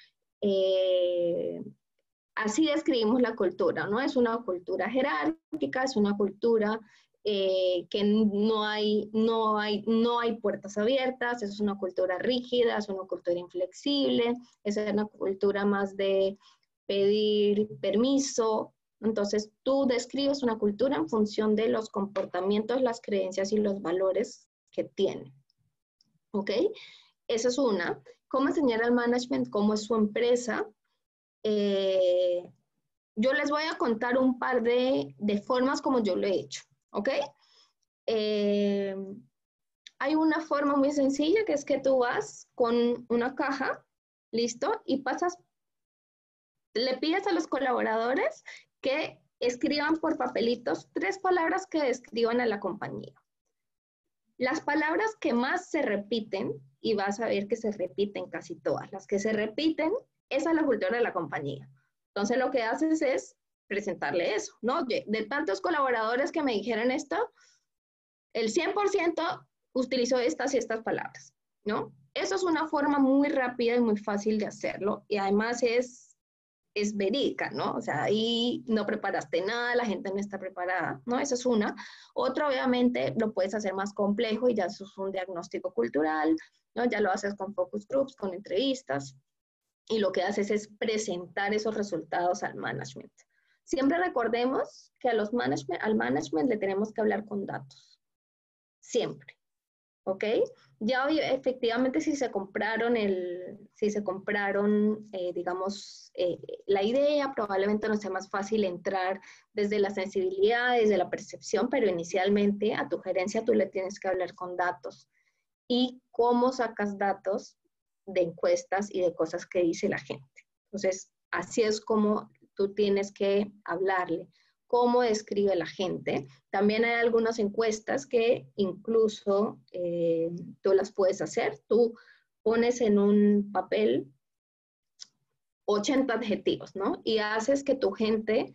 Así describimos la cultura, ¿no? Es una cultura jerárquica, es una cultura que no hay puertas abiertas, es una cultura rígida, es una cultura inflexible, es una cultura más de pedir permiso. Entonces, tú describes una cultura en función de los comportamientos, las creencias y los valores que tiene. ¿Ok? Esa es una. ¿Cómo enseñar al management cómo es su empresa? Yo les voy a contar un par de formas como yo lo he hecho, ¿ok? Hay una forma muy sencilla que es que tú vas con una caja, ¿listo? Y pasas, le pides a los colaboradores que escriban por papelitos 3 palabras que describan a la compañía. Las palabras que más se repiten, y vas a ver que se repiten casi todas, las que se repiten, esa es la cultura de la compañía. Entonces lo que haces es presentarle eso, ¿no? De tantos colaboradores que me dijeron esto, el 100% utilizó estas y estas palabras, ¿no? Eso es una forma muy rápida y muy fácil de hacerlo, y además es verídica, ¿no? O sea, ahí no preparaste nada, la gente no está preparada, ¿no? Eso es una. Otra, obviamente, lo puedes hacer más complejo y ya eso es un diagnóstico cultural, ¿no? Ya lo haces con focus groups, con entrevistas, y lo que haces es presentar esos resultados al management. Siempre recordemos que al management le tenemos que hablar con datos. Siempre. ¿Ok? Ya efectivamente si se compraron, digamos, la idea, probablemente no sea más fácil entrar desde la sensibilidad, desde la percepción, pero inicialmente a tu gerencia tú le tienes que hablar con datos. ¿Y cómo sacas datos de encuestas y de cosas que dice la gente? Entonces, así es como tú tienes que hablarle. ¿Cómo describe la gente? También hay algunas encuestas que incluso tú las puedes hacer. Tú pones en un papel 80 adjetivos, ¿no? Y haces que tu gente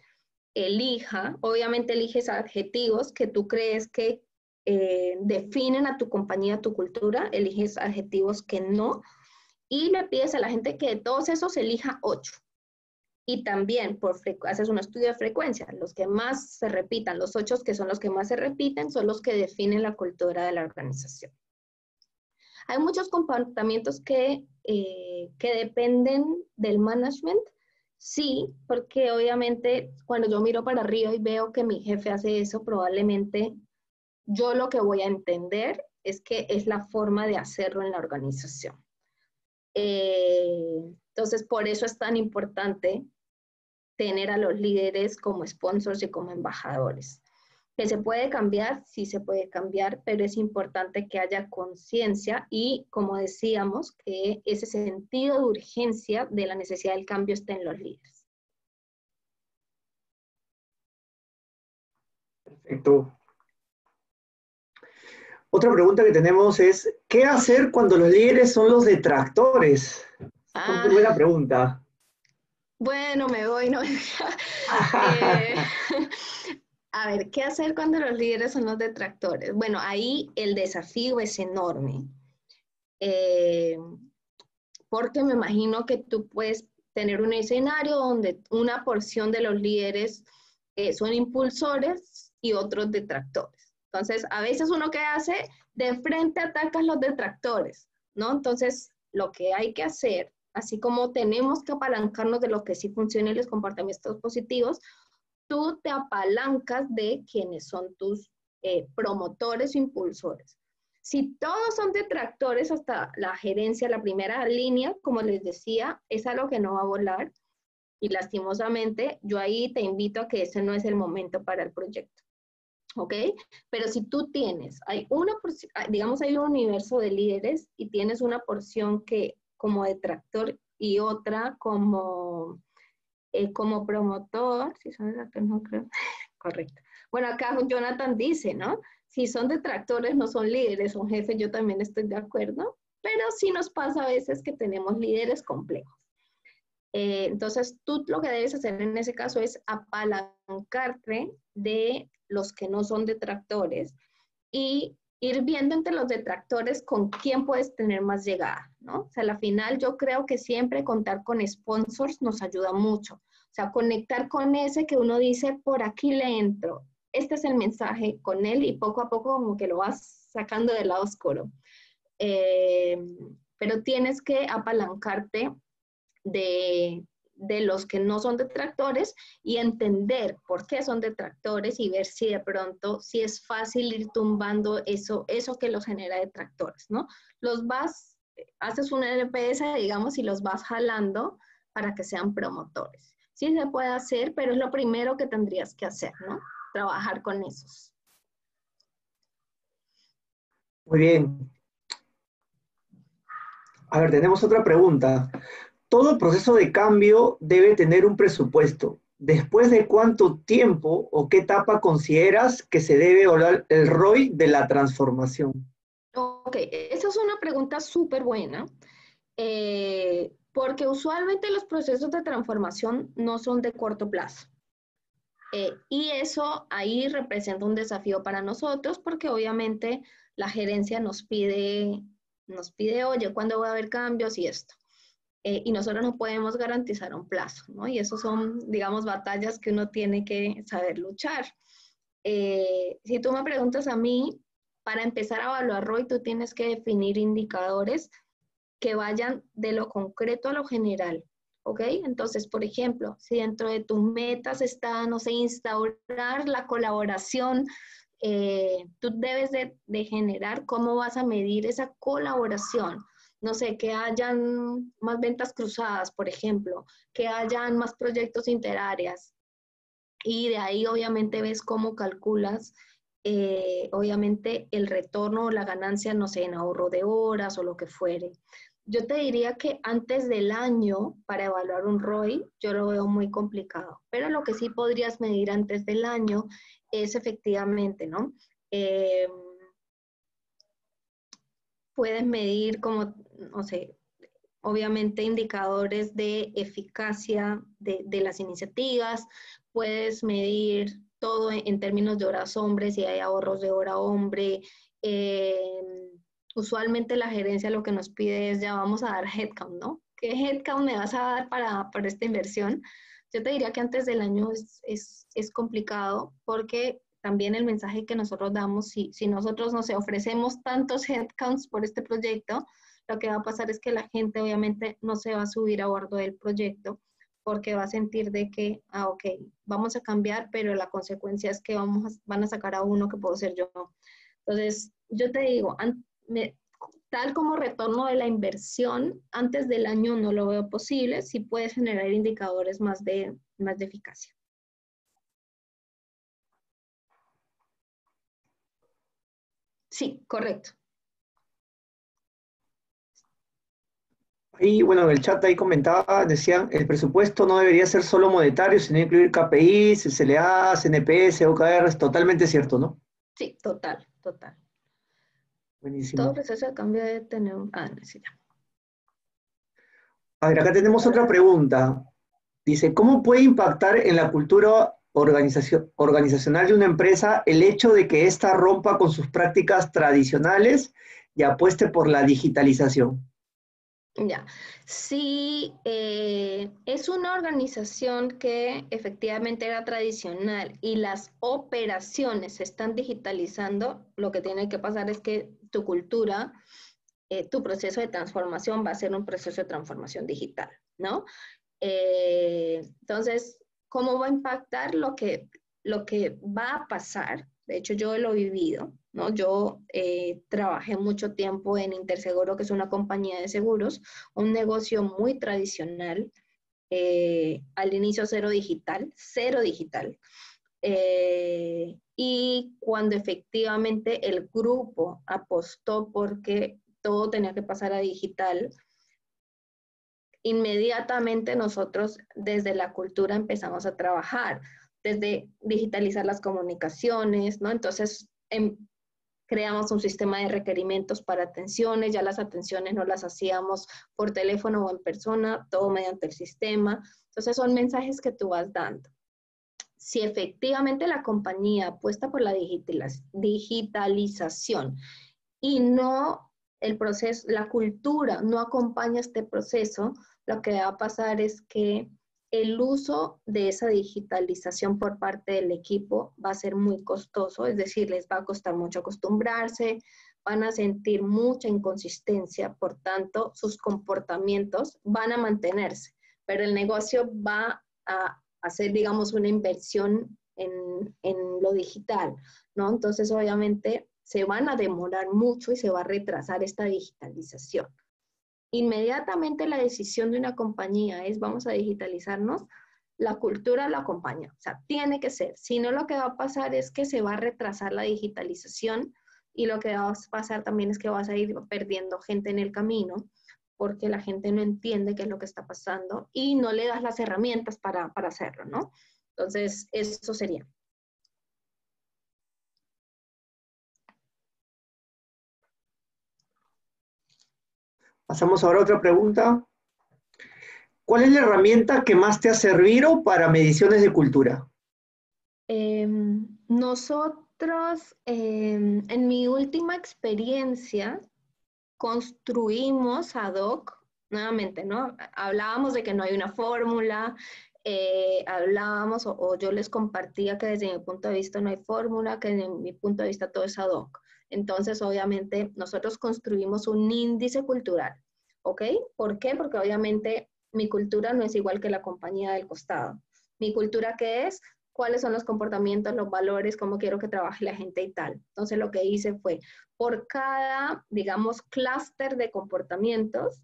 elija, obviamente eliges adjetivos que tú crees que definen a tu compañía, a tu cultura, eliges adjetivos que no, y le pides a la gente que de todos esos elija 8. Y también haces un estudio de frecuencia. Los que más se repitan, los 8 que son los que más se repiten, son los que definen la cultura de la organización. Hay muchos comportamientos que dependen del management. Sí, porque obviamente cuando yo miro para arriba y veo que mi jefe hace eso, probablemente yo lo que voy a entender es que es la forma de hacerlo en la organización. Entonces, por eso es tan importante tener a los líderes como sponsors y como embajadores. ¿Que se puede cambiar? Sí se puede cambiar, pero es importante que haya conciencia y, como decíamos, que ese sentido de urgencia de la necesidad del cambio esté en los líderes. Perfecto. Otra pregunta que tenemos es, ¿qué hacer cuando los líderes son los detractores? Muy buena pregunta. Bueno, me voy, ¿no? A ver, ¿qué hacer cuando los líderes son los detractores? Bueno, ahí el desafío es enorme. Porque me imagino que tú puedes tener un escenario donde una porción de los líderes son impulsores y otros detractores. Entonces, a veces uno que hace, de frente atacas los detractores, ¿no? Entonces, lo que hay que hacer, así como tenemos que apalancarnos de lo que sí funciona y los comportamientos positivos, tú te apalancas de quienes son tus promotores o impulsores. Si todos son detractores, hasta la gerencia, la primera línea, como les decía, es algo que no va a volar. Y lastimosamente, yo ahí te invito a que ese no es el momento para el proyecto. ¿Ok? Pero si tú tienes, digamos, hay un universo de líderes y tienes una porción que como detractor y otra como promotor, si son detractores, no creo, correcto. Bueno, acá Jonathan dice, ¿no? Si son detractores, no son líderes, son jefes, yo también estoy de acuerdo, pero sí nos pasa a veces que tenemos líderes complejos. Entonces, tú lo que debes hacer en ese caso es apalancarte de los que no son detractores y ir viendo entre los detractores con quién puedes tener más llegada, ¿no? O sea, al final yo creo que siempre contar con sponsors nos ayuda mucho. O sea, conectar con ese que uno dice, por aquí le entro. Este es el mensaje con él y poco a poco como que lo vas sacando del lado oscuro. Pero tienes que apalancarte de los que no son detractores y entender por qué son detractores y ver si de pronto, si es fácil ir tumbando eso que los genera detractores, ¿no? Haces un NPS, digamos, y los vas jalando para que sean promotores. Sí se puede hacer, pero es lo primero que tendrías que hacer, ¿no? Trabajar con esos. Muy bien. A ver, tenemos otra pregunta. Todo proceso de cambio debe tener un presupuesto. ¿Después de cuánto tiempo o qué etapa consideras que se debe evaluar el ROI de la transformación? Ok, esa es una pregunta súper buena, porque usualmente los procesos de transformación no son de corto plazo. Y eso ahí representa un desafío para nosotros, porque obviamente la gerencia nos pide, oye, ¿cuándo va a haber cambios y esto? Y nosotros no podemos garantizar un plazo, ¿no? Y eso son, digamos, batallas que uno tiene que saber luchar. Si tú me preguntas a mí, para empezar a evaluar ROI, tú tienes que definir indicadores que vayan de lo concreto a lo general, ¿ok? Entonces, por ejemplo, si dentro de tus metas está, no sé, instaurar la colaboración, tú debes de generar cómo vas a medir esa colaboración. No sé, que hayan más ventas cruzadas, por ejemplo, que hayan más proyectos interáreas. Y de ahí obviamente ves cómo calculas, obviamente, el retorno o la ganancia, no sé, en ahorro de horas o lo que fuere. Yo te diría que antes del año, para evaluar un ROI, yo lo veo muy complicado, pero lo que sí podrías medir antes del año es efectivamente, ¿no? Eh, Puedes medir como, no sé, obviamente indicadores de eficacia de las iniciativas, puedes medir todo en términos de horas hombre, si hay ahorros de hora hombre. Usualmente la gerencia lo que nos pide es ya vamos a dar headcount, ¿no? ¿Qué headcount me vas a dar para esta inversión? Yo te diría que antes del año es complicado porque también el mensaje que nosotros damos, si nosotros, no sé, ofrecemos tantos headcounts por este proyecto, lo que va a pasar es que la gente obviamente no se va a subir a bordo del proyecto porque va a sentir de que, ok, vamos a cambiar, pero la consecuencia es que van a sacar a uno que puedo ser yo. Entonces, yo te digo, tal como retorno de la inversión, antes del año no lo veo posible, sí puedes generar indicadores más de eficacia. Sí, correcto. Y bueno, en el chat ahí comentaba, decían, el presupuesto no debería ser solo monetario, sino incluir KPIs, SLA, CNPS, OKR, es totalmente cierto, ¿no? Sí, total, total. Todo Buenísimo. proceso de cambio debe tener un... sí, ya. A ver, acá tenemos otra pregunta. Dice, ¿cómo puede impactar en la cultura organizacional de una empresa el hecho de que ésta rompa con sus prácticas tradicionales y apueste por la digitalización? Ya, si es una organización que efectivamente era tradicional y las operaciones se están digitalizando, lo que tiene que pasar es que tu cultura, tu proceso de transformación va a ser un proceso de transformación digital, ¿no? Entonces, ¿cómo va a impactar lo que va a pasar? De hecho, yo lo he vivido, ¿no? Yo trabajé mucho tiempo en Interseguro, que es una compañía de seguros, un negocio muy tradicional, al inicio cero digital. Y cuando efectivamente el grupo apostó porque todo tenía que pasar a digital, inmediatamente nosotros desde la cultura empezamos a trabajar, desde digitalizar las comunicaciones, ¿no? Entonces, creamos un sistema de requerimientos para atenciones, ya las atenciones no las hacíamos por teléfono o en persona, todo mediante el sistema. Entonces, son mensajes que tú vas dando. si efectivamente la compañía apuesta por la digitalización y no el proceso, la cultura no acompaña este proceso, lo que va a pasar es que el uso de esa digitalización por parte del equipo va a ser muy costoso, es decir, les va a costar mucho acostumbrarse, van a sentir mucha inconsistencia, por tanto, sus comportamientos van a mantenerse, pero el negocio va a hacer, digamos, una inversión en lo digital, ¿no? Entonces, obviamente, se van a demorar mucho y se va a retrasar esta digitalización. Inmediatamente la decisión de una compañía es vamos a digitalizarnos, la cultura lo acompaña, o sea, tiene que ser. Si no, lo que va a pasar es que se va a retrasar la digitalización y lo que va a pasar también es que vas a ir perdiendo gente en el camino porque la gente no entiende qué es lo que está pasando y no le das las herramientas para hacerlo, ¿no? Entonces, eso sería. Pasamos ahora a otra pregunta. ¿Cuál es la herramienta que más te ha servido para mediciones de cultura? Nosotros, en mi última experiencia, construimos ad hoc, nuevamente, ¿no? Hablábamos de que no hay una fórmula, hablábamos o yo les compartía que desde mi punto de vista no hay fórmula, que desde mi punto de vista todo es ad hoc. Entonces, obviamente, nosotros construimos un índice cultural, ¿ok? ¿Por qué? Porque obviamente mi cultura no es igual que la compañía del costado. Mi cultura, ¿qué es? ¿Cuáles son los comportamientos, los valores, cómo quiero que trabaje la gente y tal? Entonces, lo que hice fue, por cada, digamos, clúster de comportamientos,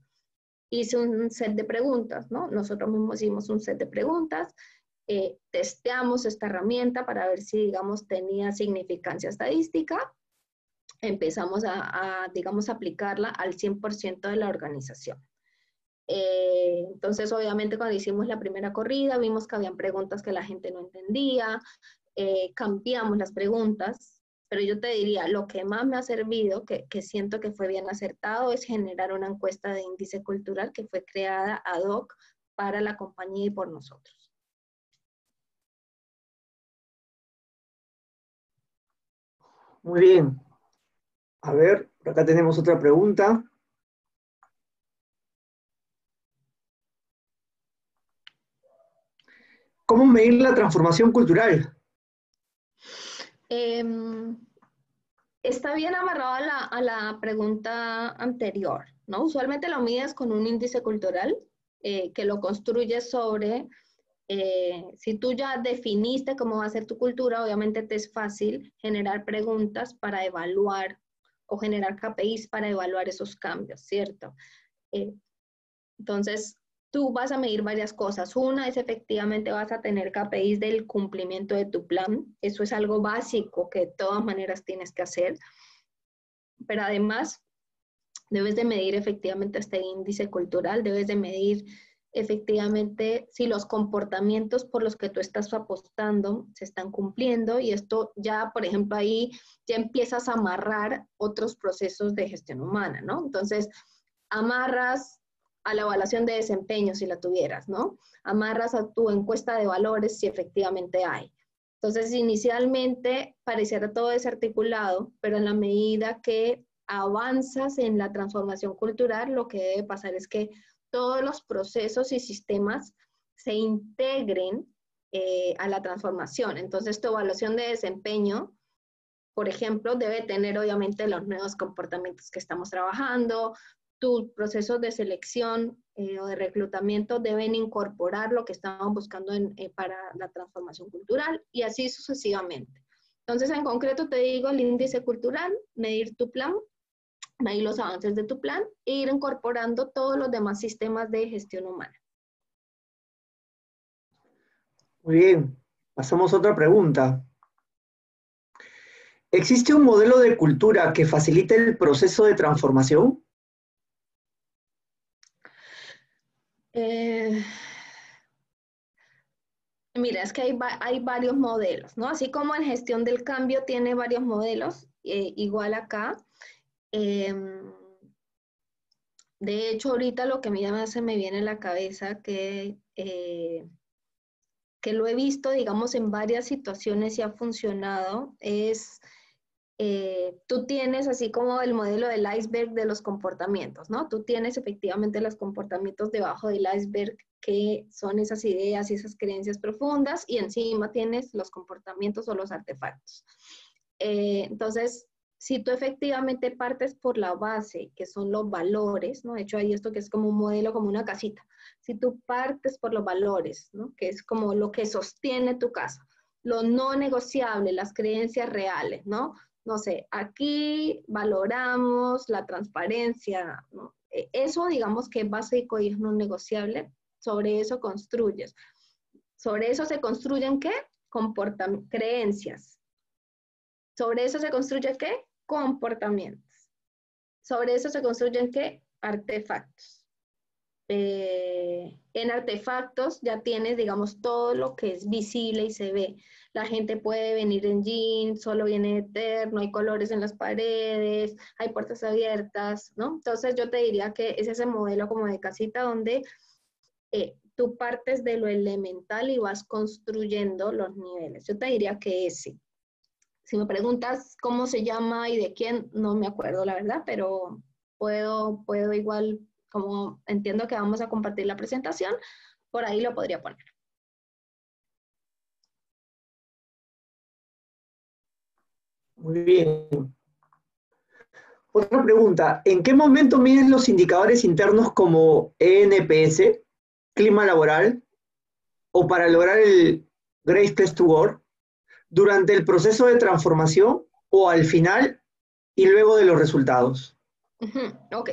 hice un set de preguntas, ¿no? Nosotros mismos hicimos un set de preguntas, testeamos esta herramienta para ver si, digamos, tenía significancia estadística, empezamos digamos, aplicarla al 100% de la organización. Entonces, obviamente, cuando hicimos la primera corrida, vimos que habían preguntas que la gente no entendía, cambiamos las preguntas, pero yo te diría, lo que más me ha servido, que siento que fue bien acertado, es generar una encuesta de índice cultural que fue creada ad hoc para la compañía y por nosotros. Muy bien. A ver, por acá tenemos otra pregunta. ¿Cómo medir la transformación cultural? Eh, Está bien amarrado a la pregunta anterior, ¿no? Usualmente lo mides con un índice cultural que lo construyes sobre, si tú ya definiste cómo va a ser tu cultura, obviamente te es fácil generar preguntas para evaluar o generar KPIs para evaluar esos cambios, ¿cierto? Eh, entonces, tú vas a medir varias cosas. Una es efectivamente vas a tener KPIs del cumplimiento de tu plan. Eso es algo básico que de todas maneras tienes que hacer. Pero además, debes de medir efectivamente este índice cultural, debes de medir efectivamente si los comportamientos por los que tú estás apostando se están cumpliendo y esto ya, por ejemplo, ahí ya empiezas a amarrar otros procesos de gestión humana, ¿no? Entonces, amarras a la evaluación de desempeño si la tuvieras, ¿no? Amarras a tu encuesta de valores si efectivamente hay. Entonces, inicialmente pareciera todo desarticulado, pero en la medida que avanzas en la transformación cultural, lo que debe pasar es que todos los procesos y sistemas se integren a la transformación. Entonces, tu evaluación de desempeño, por ejemplo, debe tener obviamente los nuevos comportamientos que estamos trabajando, tus procesos de selección o de reclutamiento deben incorporar lo que estamos buscando para la transformación cultural y así sucesivamente. Entonces, en concreto te digo el índice cultural, medir tu plan, medir los avances de tu plan e ir incorporando todos los demás sistemas de gestión humana. Muy bien. Pasamos a otra pregunta. ¿Existe un modelo de cultura que facilite el proceso de transformación? Eh, Mira, es que hay varios modelos, ¿no? Así como en gestión del cambio tiene varios modelos, igual acá. Eh, de hecho, ahorita lo que a mí ya se me viene a la cabeza que que lo he visto, digamos, en varias situaciones y ha funcionado, es tú tienes así como el modelo del iceberg de los comportamientos, ¿no? Tú tienes efectivamente los comportamientos debajo del iceberg, que son esas ideas y esas creencias profundas, y encima tienes los comportamientos o los artefactos. Entonces, si tú efectivamente partes por la base, que son los valores, ¿no? De hecho, hay esto que es como un modelo, como una casita. Si tú partes por los valores, ¿no? Que es como lo que sostiene tu casa, lo no negociable, las creencias reales, ¿no? No sé, aquí valoramos la transparencia, ¿no? Eso digamos que es básico y es no negociable, sobre eso construyes. Sobre eso se construyen ¿qué? Creencias. Sobre eso se construye ¿qué? Comportamientos. Sobre eso se construyen ¿qué? Artefactos. En artefactos ya tienes, digamos, todo lo que es visible y se ve. La gente puede venir en jeans, solo viene eterno, hay colores en las paredes, hay puertas abiertas, ¿no? Entonces yo te diría que es ese modelo como de casita donde tú partes de lo elemental y vas construyendo los niveles. Yo te diría que ese. Si me preguntas cómo se llama y de quién, no me acuerdo la verdad, pero puedo igual, como entiendo que vamos a compartir la presentación, por ahí lo podría poner. Muy bien. Otra pregunta, ¿en qué momento miden los indicadores internos como ENPS, clima laboral o para lograr el Great Place to Work? ¿Durante el proceso de transformación o al final y luego de los resultados? Ok.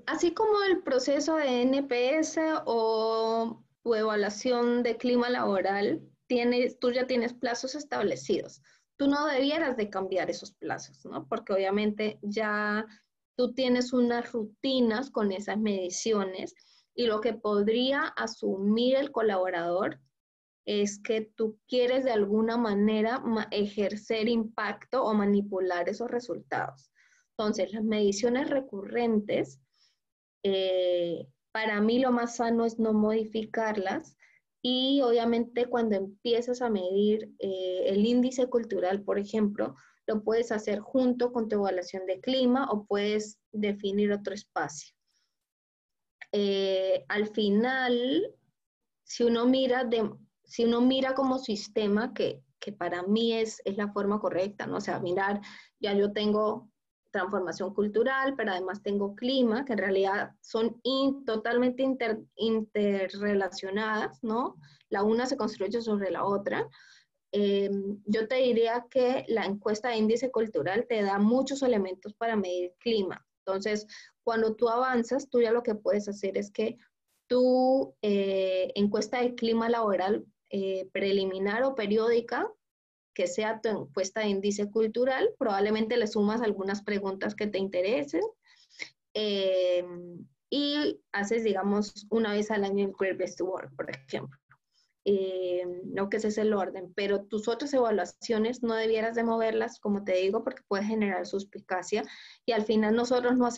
Así como el proceso de NPS o tu evaluación de clima laboral, tú ya tienes plazos establecidos. Tú no debieras de cambiar esos plazos, ¿no? Porque obviamente ya tú tienes unas rutinas con esas mediciones y lo que podría asumir el colaborador es que tú quieres de alguna manera ejercer impacto o manipular esos resultados. Entonces, las mediciones recurrentes, para mí lo más sano es no modificarlas y obviamente cuando empiezas a medir el índice cultural, por ejemplo, lo puedes hacer junto con tu evaluación de clima o puedes definir otro espacio. Al final, si uno mira como sistema, que para mí es la forma correcta, ¿no? O sea, mirar, ya yo tengo transformación cultural, pero además tengo clima, que en realidad son totalmente interrelacionadas, ¿no? La una se construye sobre la otra. Yo te diría que la encuesta de índice cultural te da muchos elementos para medir clima. Entonces, cuando tú avanzas, tú ya lo que puedes hacer es que tu encuesta de clima laboral preliminar o periódica, que sea tu encuesta de índice cultural, probablemente le sumas algunas preguntas que te interesen eh, y haces, digamos, una vez al año el Great Place to Work, por ejemplo. No que ese es el orden, pero tus otras evaluaciones no debieras de moverlas, como te digo, porque puede generar suspicacia y al final nosotros no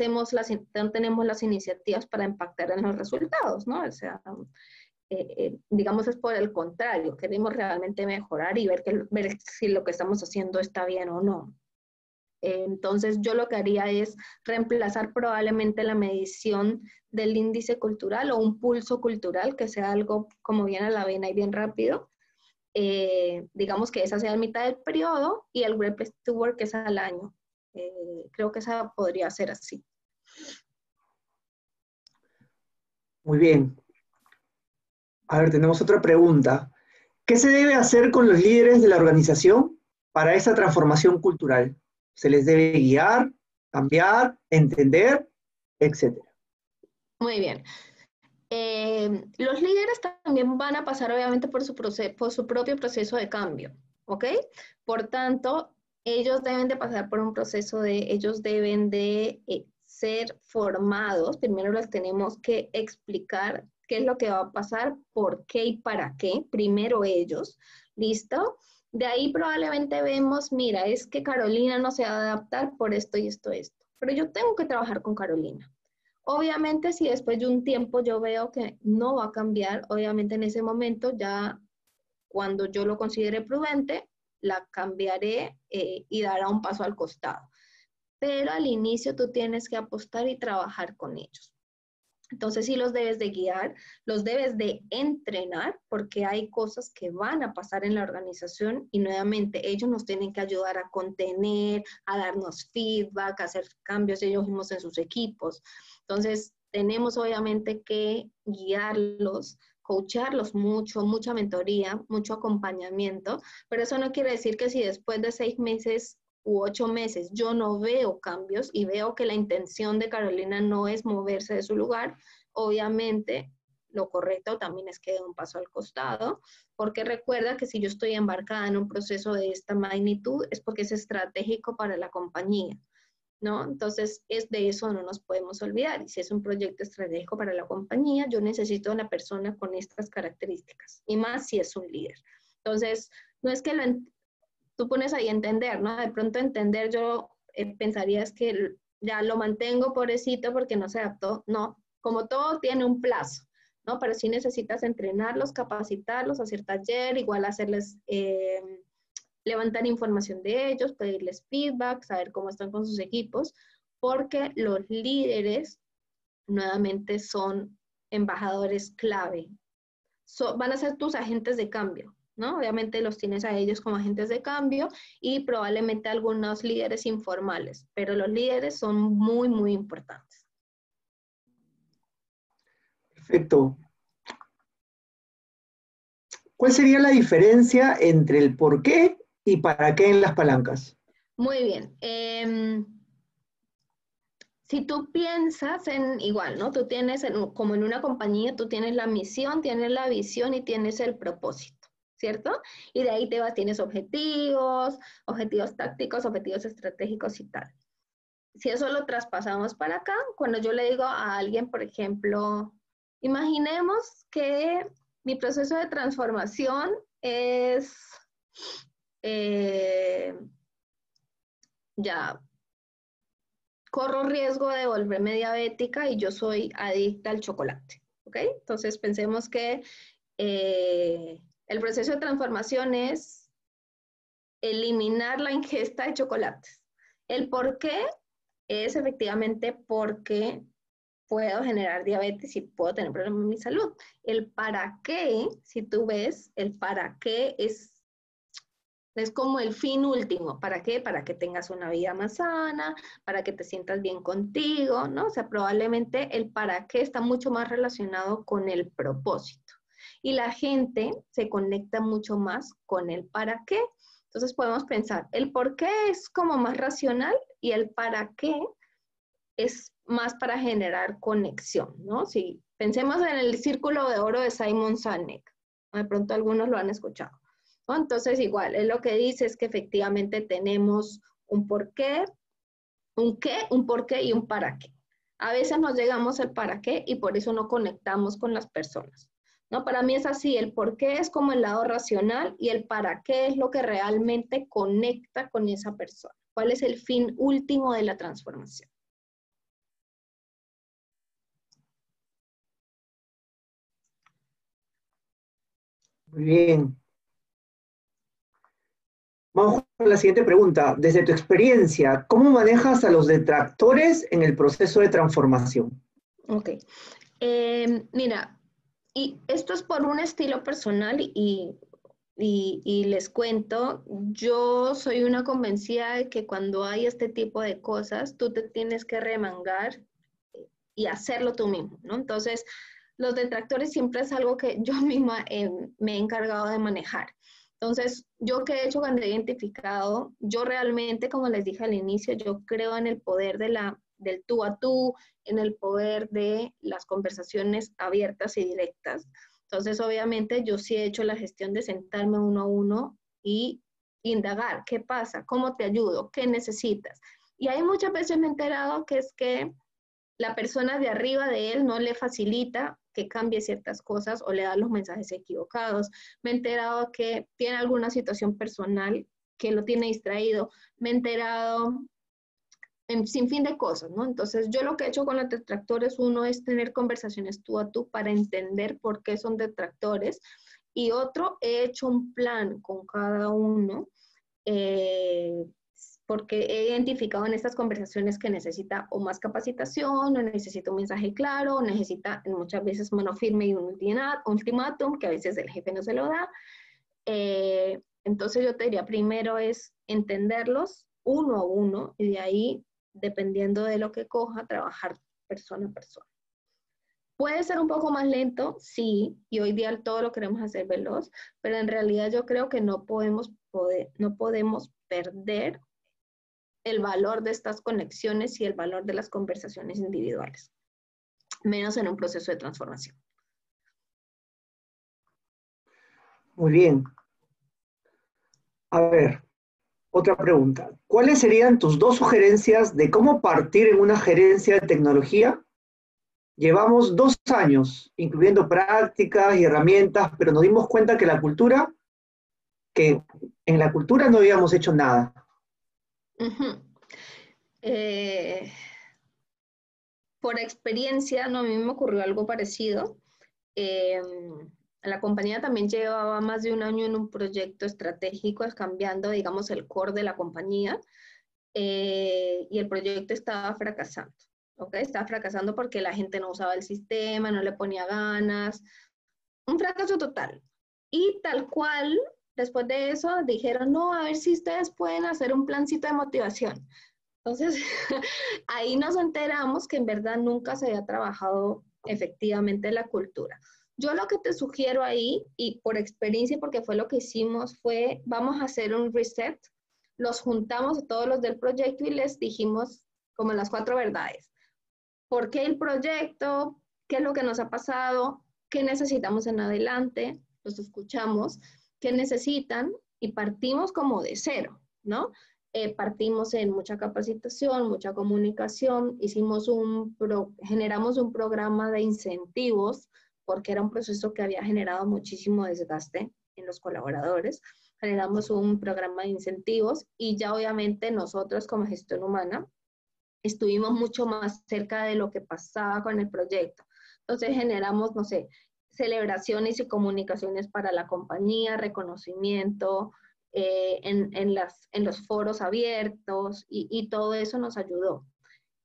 tenemos las iniciativas para impactar en los resultados, ¿no? O sea, digamos es por el contrario, queremos realmente mejorar y ver si lo que estamos haciendo está bien o no. Entonces yo lo que haría es reemplazar probablemente la medición del índice cultural o un pulso cultural, que sea algo como bien a la vena y bien rápido. Digamos que esa sea a mitad del periodo y el Great Place to Work es al año. Creo que esa podría ser así. Muy bien. A ver, tenemos otra pregunta. ¿Qué se debe hacer con los líderes de la organización para esa transformación cultural? ¿Se les debe guiar, cambiar, entender, etcétera? Muy bien. Los líderes también van a pasar obviamente por su propio proceso de cambio, ¿ok? Por tanto, ellos deben de pasar por un proceso ellos deben de ser formados. Primero les tenemos que explicar qué es lo que va a pasar, por qué y para qué. Primero ellos, ¿listo? De ahí probablemente vemos, mira, es que Carolina no se va a adaptar por esto y esto, esto. Pero yo tengo que trabajar con Carolina. Obviamente, si después de un tiempo yo veo que no va a cambiar, obviamente en ese momento ya, cuando yo lo considere prudente, la cambiaré y dará un paso al costado. Pero al inicio tú tienes que apostar y trabajar con ellos. Entonces sí los debes de guiar, los debes de entrenar, porque hay cosas que van a pasar en la organización y nuevamente ellos nos tienen que ayudar a contener, a darnos feedback, a hacer cambios ellos mismos en sus equipos. Entonces tenemos obviamente que guiarlos, coacharlos mucho, mucha mentoría, mucho acompañamiento, pero eso no quiere decir que si después de 6 meses u 8 meses yo no veo cambios y veo que la intención de Carolina no es moverse de su lugar, obviamente lo correcto también es que dé un paso al costado, porque recuerda que si yo estoy embarcada en un proceso de esta magnitud es porque es estratégico para la compañía, ¿no? Entonces, es de eso no nos podemos olvidar. Y si es un proyecto estratégico para la compañía, yo necesito una persona con estas características, y más si es un líder. Entonces, no es que tú pones ahí entender, ¿no? De pronto entender yo pensaría es que ya lo mantengo pobrecito porque no se adaptó. No, como todo tiene un plazo, ¿no? Pero sí necesitas entrenarlos, capacitarlos, hacer taller, igual hacerles, levantar información de ellos, pedirles feedback, saber cómo están con sus equipos, porque los líderes nuevamente son embajadores clave. Van a ser tus agentes de cambio, ¿no? Obviamente los tienes a ellos como agentes de cambio y probablemente algunos líderes informales, pero los líderes son muy, muy importantes. Perfecto. ¿Cuál sería la diferencia entre el por qué y para qué en las palancas? Muy bien. Si tú piensas en igual, ¿no? Tú tienes, como en una compañía, tú tienes la misión, tienes la visión y tienes el propósito, ¿cierto? Y de ahí te vas, tienes objetivos, objetivos tácticos, objetivos estratégicos y tal. Si eso lo traspasamos para acá, cuando yo le digo a alguien, por ejemplo, imaginemos que mi proceso de transformación es, ya, corro riesgo de volverme diabética y yo soy adicta al chocolate, ¿ok? Entonces pensemos que el proceso de transformación es eliminar la ingesta de chocolates. El por qué es efectivamente porque puedo generar diabetes y puedo tener problemas en mi salud. El para qué, si tú ves, el para qué es como el fin último. ¿Para qué? Para que tengas una vida más sana, para que te sientas bien contigo, ¿no? O sea, probablemente el para qué está mucho más relacionado con el propósito. Y la gente se conecta mucho más con el para qué. Entonces podemos pensar, el por qué es como más racional y el para qué es más para generar conexión, ¿no? Si pensemos en el círculo de oro de Simon Sinek, de pronto algunos lo han escuchado, ¿no? Entonces igual, él lo que dice es que efectivamente tenemos un porqué, un qué, un por qué y un para qué. A veces nos llegamos al para qué y por eso no conectamos con las personas, ¿no? Para mí es así, el por qué es como el lado racional y el para qué es lo que realmente conecta con esa persona. ¿Cuál es el fin último de la transformación? Muy bien. Vamos con la siguiente pregunta. Desde tu experiencia, ¿cómo manejas a los detractores en el proceso de transformación? Ok. Mira, y esto es por un estilo personal y les cuento, yo soy una convencida de que cuando hay este tipo de cosas, tú te tienes que remangar y hacerlo tú mismo, ¿no? Entonces, los detractores siempre es algo que yo misma me he encargado de manejar. Entonces, yo que he hecho cuando he identificado, yo realmente, como les dije al inicio, yo creo en el poder del tú a tú, en el poder de las conversaciones abiertas y directas. Entonces, obviamente, yo sí he hecho la gestión de sentarme uno a uno y indagar, ¿qué pasa? ¿Cómo te ayudo? ¿Qué necesitas? Y hay muchas veces me he enterado que es que la persona de arriba de él no le facilita que cambie ciertas cosas o le da los mensajes equivocados. Me he enterado que tiene alguna situación personal que lo tiene distraído. Me he enterado en sin fin de cosas, ¿no? Entonces, yo lo que he hecho con los detractores, uno es tener conversaciones tú a tú para entender por qué son detractores, y otro, he hecho un plan con cada uno, eh, porque he identificado en estas conversaciones que necesita o más capacitación, o necesita un mensaje claro, o necesita muchas veces mano firme y un ultimátum, que a veces el jefe no se lo da. Entonces yo te diría, primero es entenderlos uno a uno, y de ahí, dependiendo de lo que coja, trabajar persona a persona. Puede ser un poco más lento, sí, y hoy día todo lo queremos hacer veloz, pero en realidad yo creo que no podemos perder el valor de estas conexiones y el valor de las conversaciones individuales, menos en un proceso de transformación. Muy bien. A ver, otra pregunta. ¿Cuáles serían tus dos sugerencias de cómo partir en una gerencia de tecnología? Llevamos 2 años, incluyendo prácticas y herramientas, pero nos dimos cuenta que en la cultura no habíamos hecho nada. Uh-huh. Por experiencia, no, a mí me ocurrió algo parecido. La compañía también llevaba más de un año en un proyecto estratégico, cambiando, digamos, el core de la compañía, y el proyecto estaba fracasando. ¿Okay? Estaba fracasando porque la gente no usaba el sistema, no le ponía ganas, un fracaso total. Y tal cual, después de eso, dijeron, no, a ver si ustedes pueden hacer un plancito de motivación. Entonces, ahí nos enteramos que en verdad nunca se había trabajado efectivamente la cultura. Yo lo que te sugiero ahí, y por experiencia, porque fue lo que hicimos, fue, vamos a hacer un reset. Los juntamos a todos los del proyecto y les dijimos como las 4 verdades. ¿Por qué el proyecto? ¿Qué es lo que nos ha pasado? ¿Qué necesitamos en adelante? Los escuchamos. ¿Qué necesitan? Y partimos como de cero, ¿no? Partimos en mucha capacitación, mucha comunicación, generamos un programa de incentivos, porque era un proceso que había generado muchísimo desgaste en los colaboradores. Generamos un programa de incentivos, y ya obviamente nosotros como gestión humana estuvimos mucho más cerca de lo que pasaba con el proyecto. Entonces generamos, no sé, celebraciones y comunicaciones para la compañía, reconocimiento, en los foros abiertos, y todo eso nos ayudó.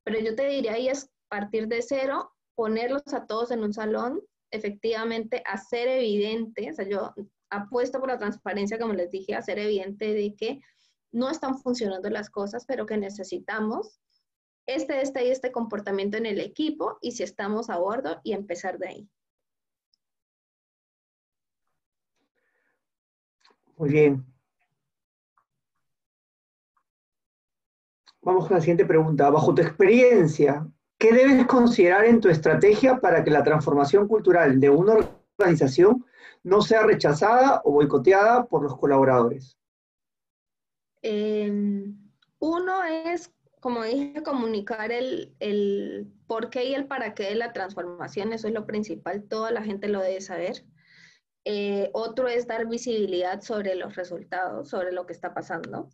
Pero yo te diría ahí es partir de cero, ponerlos a todos en un salón, efectivamente hacer evidente, o sea, yo apuesto por la transparencia, como les dije, hacer evidente de que no están funcionando las cosas, pero que necesitamos este comportamiento en el equipo, y si estamos a bordo, y empezar de ahí. Muy bien. Vamos con la siguiente pregunta. Bajo tu experiencia, ¿qué debes considerar en tu estrategia para que la transformación cultural de una organización no sea rechazada o boicoteada por los colaboradores? Uno es, como dije, comunicar el por qué y el para qué de la transformación. Eso es lo principal, toda la gente lo debe saber. Otro es dar visibilidad sobre los resultados, sobre lo que está pasando,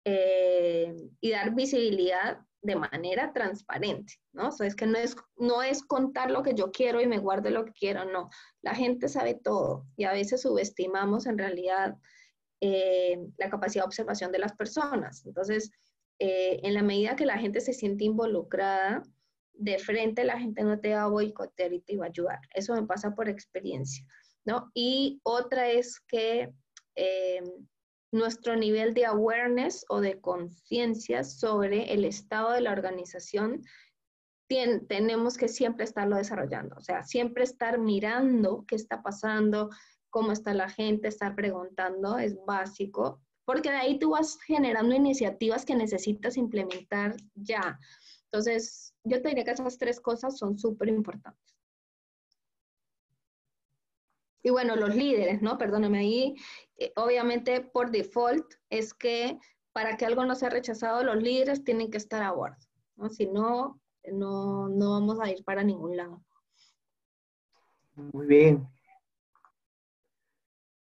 y dar visibilidad de manera transparente, ¿no? O sea, es que no es contar lo que yo quiero y me guardo lo que quiero, no. La gente sabe todo, y a veces subestimamos en realidad la capacidad de observación de las personas. Entonces, en la medida que la gente se siente involucrada, de frente la gente no te va a boicotear y te va a ayudar. Eso me pasa por experiencia, ¿no? Y otra es que eh, nuestro nivel de awareness o de conciencia sobre el estado de la organización tenemos que siempre estarlo desarrollando, o sea, siempre estar mirando qué está pasando, cómo está la gente, estar preguntando, es básico, porque de ahí tú vas generando iniciativas que necesitas implementar ya. Entonces, yo te diría que esas 3 cosas son súper importantes. Y bueno, los líderes, ¿no? Perdóname ahí, obviamente por default es que para que algo no sea rechazado, los líderes tienen que estar a bordo, ¿no? Si no, no vamos a ir para ningún lado. Muy bien.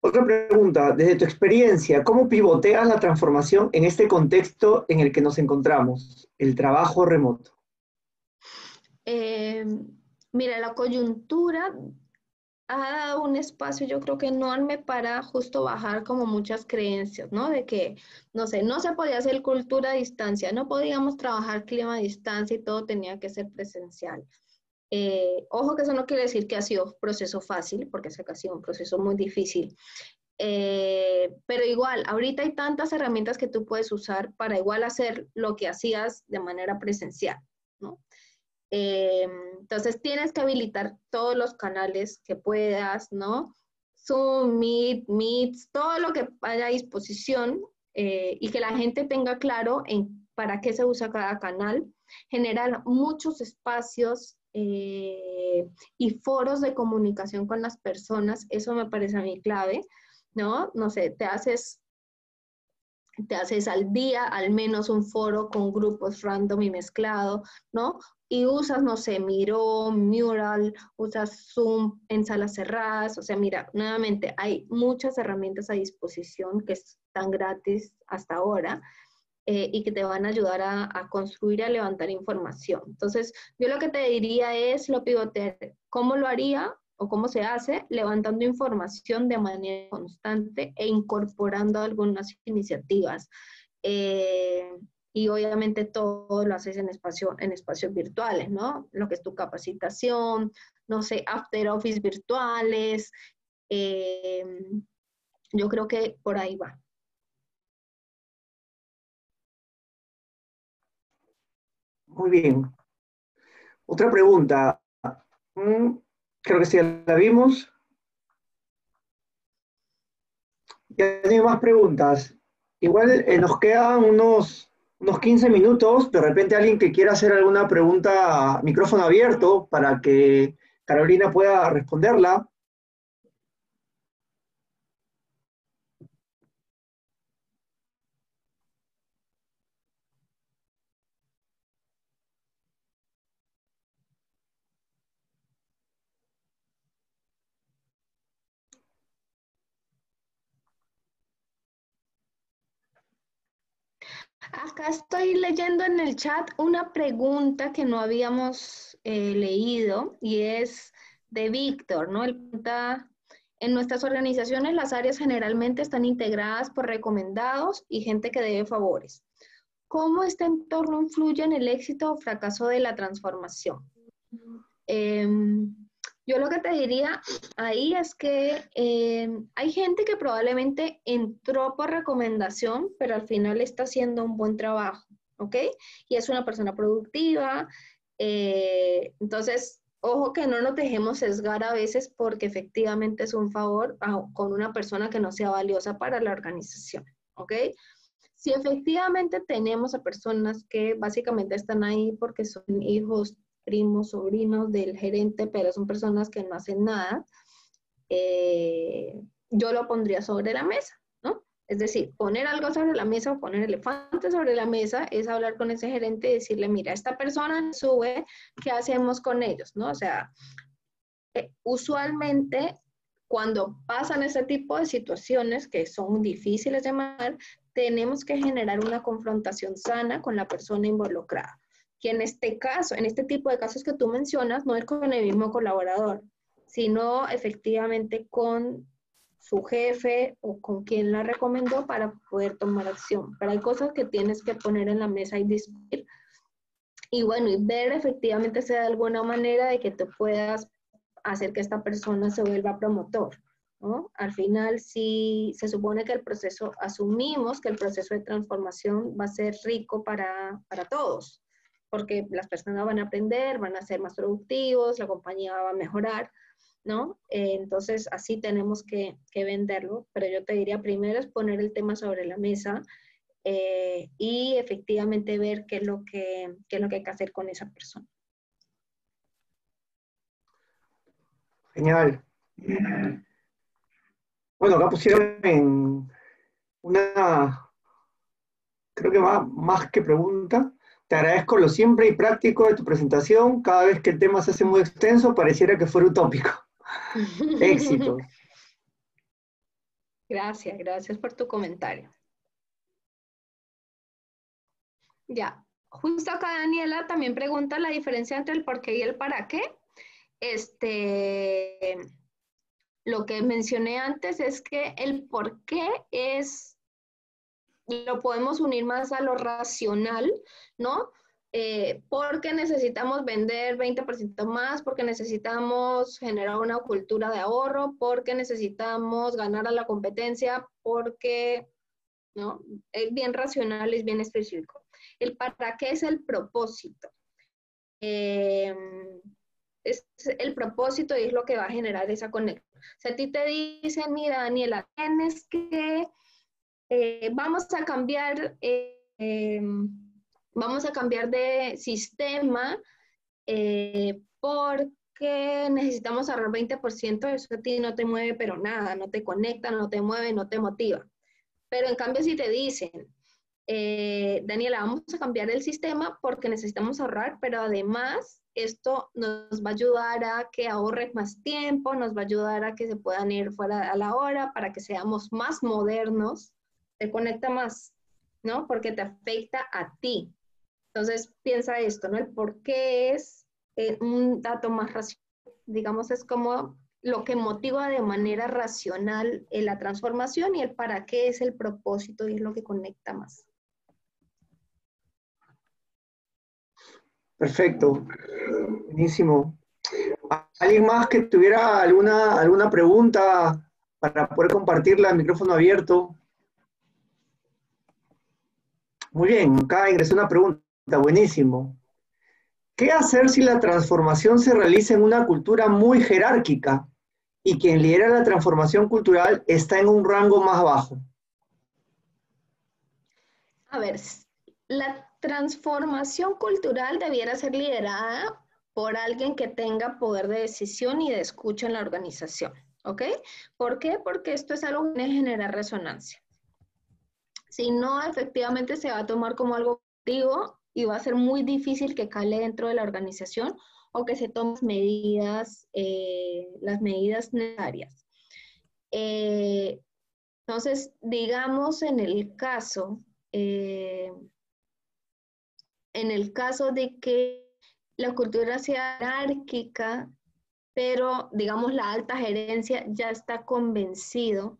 Otra pregunta, desde tu experiencia, ¿cómo pivoteas la transformación en este contexto en el que nos encontramos, el trabajo remoto? Eh, Mira, la coyuntura ha dado un espacio, yo creo que enorme para justo bajar como muchas creencias, ¿no? De que, no sé, no se podía hacer cultura a distancia, no podíamos trabajar clima a distancia y todo tenía que ser presencial. Ojo que eso no quiere decir que ha sido un proceso fácil, porque sé que ha sido un proceso muy difícil. Pero igual, ahorita hay tantas herramientas que tú puedes usar para igual hacer lo que hacías de manera presencial, ¿no? Eh, entonces tienes que habilitar todos los canales que puedas, ¿no? Zoom, Meets, todo lo que haya a disposición y que la gente tenga claro en para qué se usa cada canal. Generar muchos espacios y foros de comunicación con las personas, eso me parece a mí clave, ¿no? No sé, te haces al día al menos un foro con grupos random y mezclado, ¿no? Y usas, no sé, Miro, Mural, usas Zoom en salas cerradas, o sea, mira, nuevamente hay muchas herramientas a disposición que están gratis hasta ahora y que te van a ayudar a construir, a levantar información. Entonces, yo lo que te diría es lo pivotear, ¿cómo lo haría? O cómo se hace, levantando información de manera constante e incorporando algunas iniciativas. Eh, y obviamente todo lo haces en espacios virtuales, ¿no? Lo que es tu capacitación, no sé, after office virtuales. eh, yo creo que por ahí va. Muy bien. Otra pregunta. Mm, Creo que sí, ya la vimos. Ya no hay más preguntas. Igual nos quedan unos 15 minutos. De repente alguien que quiera hacer alguna pregunta, micrófono abierto, para que Carolina pueda responderla. Acá estoy leyendo en el chat una pregunta que no habíamos leído y es de Víctor, ¿no? Él pregunta, en nuestras organizaciones las áreas generalmente están integradas por recomendados y gente que debe favores. ¿Cómo este entorno influye en el éxito o fracaso de la transformación? Eh, yo lo que te diría ahí es que hay gente que probablemente entró por recomendación, pero al final está haciendo un buen trabajo, ¿ok? Y es una persona productiva. Entonces, ojo que no nos dejemos sesgar a veces porque efectivamente es un favor con una persona que no sea valiosa para la organización, ¿ok? Si efectivamente tenemos a personas que básicamente están ahí porque son hijos, primos, sobrinos del gerente, pero son personas que no hacen nada, yo lo pondría sobre la mesa, ¿no? Es decir, poner algo sobre la mesa o poner elefante sobre la mesa es hablar con ese gerente y decirle, mira, esta persona sube, ¿qué hacemos con ellos? ¿No? O sea, usualmente cuando pasan ese tipo de situaciones que son difíciles de manejar, tenemos que generar una confrontación sana con la persona involucrada. Que en este caso, en este tipo de casos que tú mencionas, no es con el mismo colaborador, sino efectivamente con su jefe o con quien la recomendó para poder tomar acción. Pero hay cosas que tienes que poner en la mesa y discutir. Y bueno, y ver efectivamente si de alguna manera de que te puedas hacer que esta persona se vuelva promotor, ¿no? Al final, sí se supone que el proceso, asumimos que el proceso de transformación va a ser rico para todos, porque las personas van a aprender, van a ser más productivos, la compañía va a mejorar, ¿no? Entonces, así tenemos que venderlo, pero yo te diría primero es poner el tema sobre la mesa y efectivamente ver qué es lo que hay que hacer con esa persona. Genial. Bueno, acá pusieron en una, creo que más que pregunta. Te agradezco lo siempre y práctico de tu presentación. Cada vez que el tema se hace muy extenso, pareciera que fuera utópico. Éxitos. Gracias, gracias por tu comentario. Ya, justo acá Daniela también pregunta la diferencia entre el por qué y el para qué. Lo que mencioné antes es que el por qué lo podemos unir más a lo racional, ¿no? Porque necesitamos vender 20% más, porque necesitamos generar una cultura de ahorro, porque necesitamos ganar a la competencia, porque, ¿no? Es bien racional, es bien específico. El para qué es el propósito. Es el propósito y es lo que va a generar esa conexión. Si a ti te dicen, mira, Daniela, tienes que vamos a cambiar de sistema porque necesitamos ahorrar 20%, eso a ti no te mueve, pero nada, no te conecta, no te mueve, no te motiva. Pero en cambio, si te dicen, Daniela, vamos a cambiar el sistema porque necesitamos ahorrar, pero además esto nos va a ayudar a que ahorres más tiempo, nos va a ayudar a que se puedan ir fuera a la hora, para que seamos más modernos, te conecta más, ¿no? Porque te afecta a ti. Entonces, piensa esto, ¿no? El por qué es un dato más racional, digamos, es como lo que motiva de manera racional la transformación y el para qué es el propósito y es lo que conecta más. Perfecto, buenísimo. ¿Alguien más que tuviera alguna pregunta para poder compartirla? Micrófono abierto. Muy bien, acá ingresó una pregunta, buenísimo. ¿Qué hacer si la transformación se realiza en una cultura muy jerárquica y quien lidera la transformación cultural está en un rango más bajo? A ver, la transformación cultural debiera ser liderada por alguien que tenga poder de decisión y de escucha en la organización, ¿ok? ¿Por qué? Porque esto es algo que genera resonancia. Si no, efectivamente se va a tomar como algo activo y va a ser muy difícil que cale dentro de la organización o que se tomen las medidas necesarias. Entonces, digamos en el caso de que la cultura sea jerárquica, pero digamos la alta gerencia ya está convencido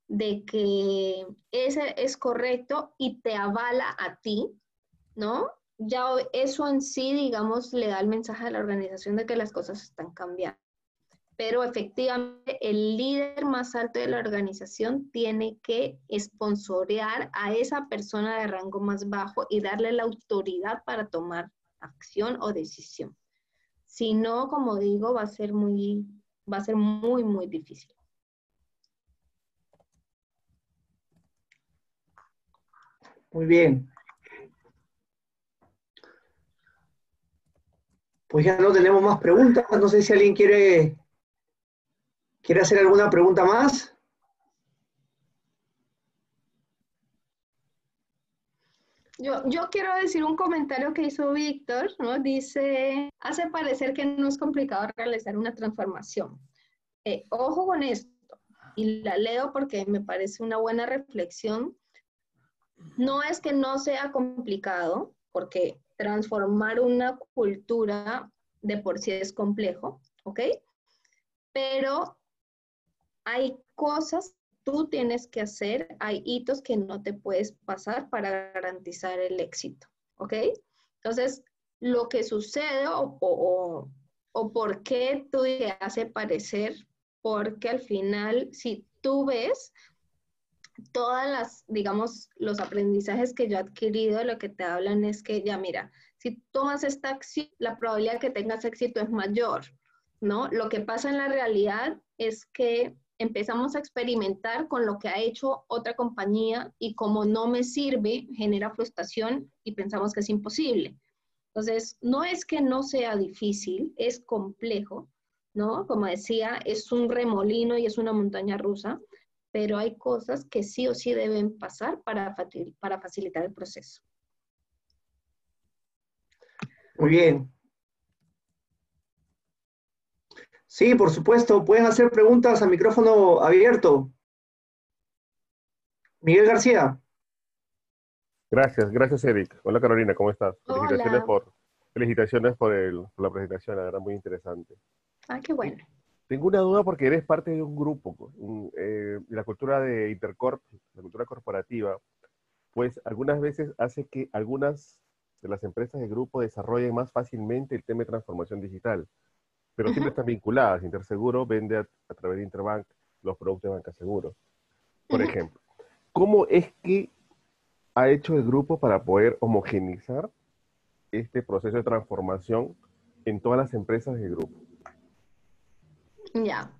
de que ese es correcto y te avala a ti, ¿no? Ya eso en sí, digamos, le da el mensaje a la organización de que las cosas están cambiando. Pero efectivamente el líder más alto de la organización tiene que sponsorear a esa persona de rango más bajo y darle la autoridad para tomar acción o decisión. Si no, como digo, va a ser muy, muy difícil. Muy bien. Pues ya no tenemos más preguntas. No sé si alguien quiere hacer alguna pregunta más. Yo quiero decir un comentario que hizo Víctor, ¿no? Dice, hace parecer que no es complicado realizar una transformación. Ojo con esto, y la leo porque me parece una buena reflexión. No es que no sea complicado, porque transformar una cultura de por sí es complejo, ¿ok? Pero hay cosas que tú tienes que hacer, hay hitos que no te puedes pasar para garantizar el éxito, ¿ok? Entonces, lo que sucede o por qué tú te hace parecer, porque al final, si tú ves todas las, digamos, los aprendizajes que yo he adquirido, lo que te hablan es que ya mira, si tomas esta acción, la probabilidad de que tengas éxito es mayor, ¿no? Lo que pasa en la realidad es que empezamos a experimentar con lo que ha hecho otra compañía y como no me sirve, genera frustración y pensamos que es imposible. Entonces, no es que no sea difícil, es complejo, ¿no? Como decía, es un remolino y es una montaña rusa, pero hay cosas que sí o sí deben pasar para facilitar el proceso. Muy bien. Sí, por supuesto. Pueden hacer preguntas a micrófono abierto. Miguel García. Gracias, gracias Eric. Hola Carolina, ¿cómo estás? Hola. Felicitaciones por la presentación, la verdad muy interesante. Ah, qué Y bueno. tengo una duda porque eres parte de un grupo, la cultura de Intercorp, la cultura corporativa, pues algunas veces hace que algunas de las empresas de grupo desarrollen más fácilmente el tema de transformación digital, pero siempre Ujú, están vinculadas. Interseguro vende a través de Interbank los productos de Banca Seguro. Por ujú. ejemplo, ¿cómo es que ha hecho el grupo para poder homogeneizar este proceso de transformación en todas las empresas del grupo? Ya.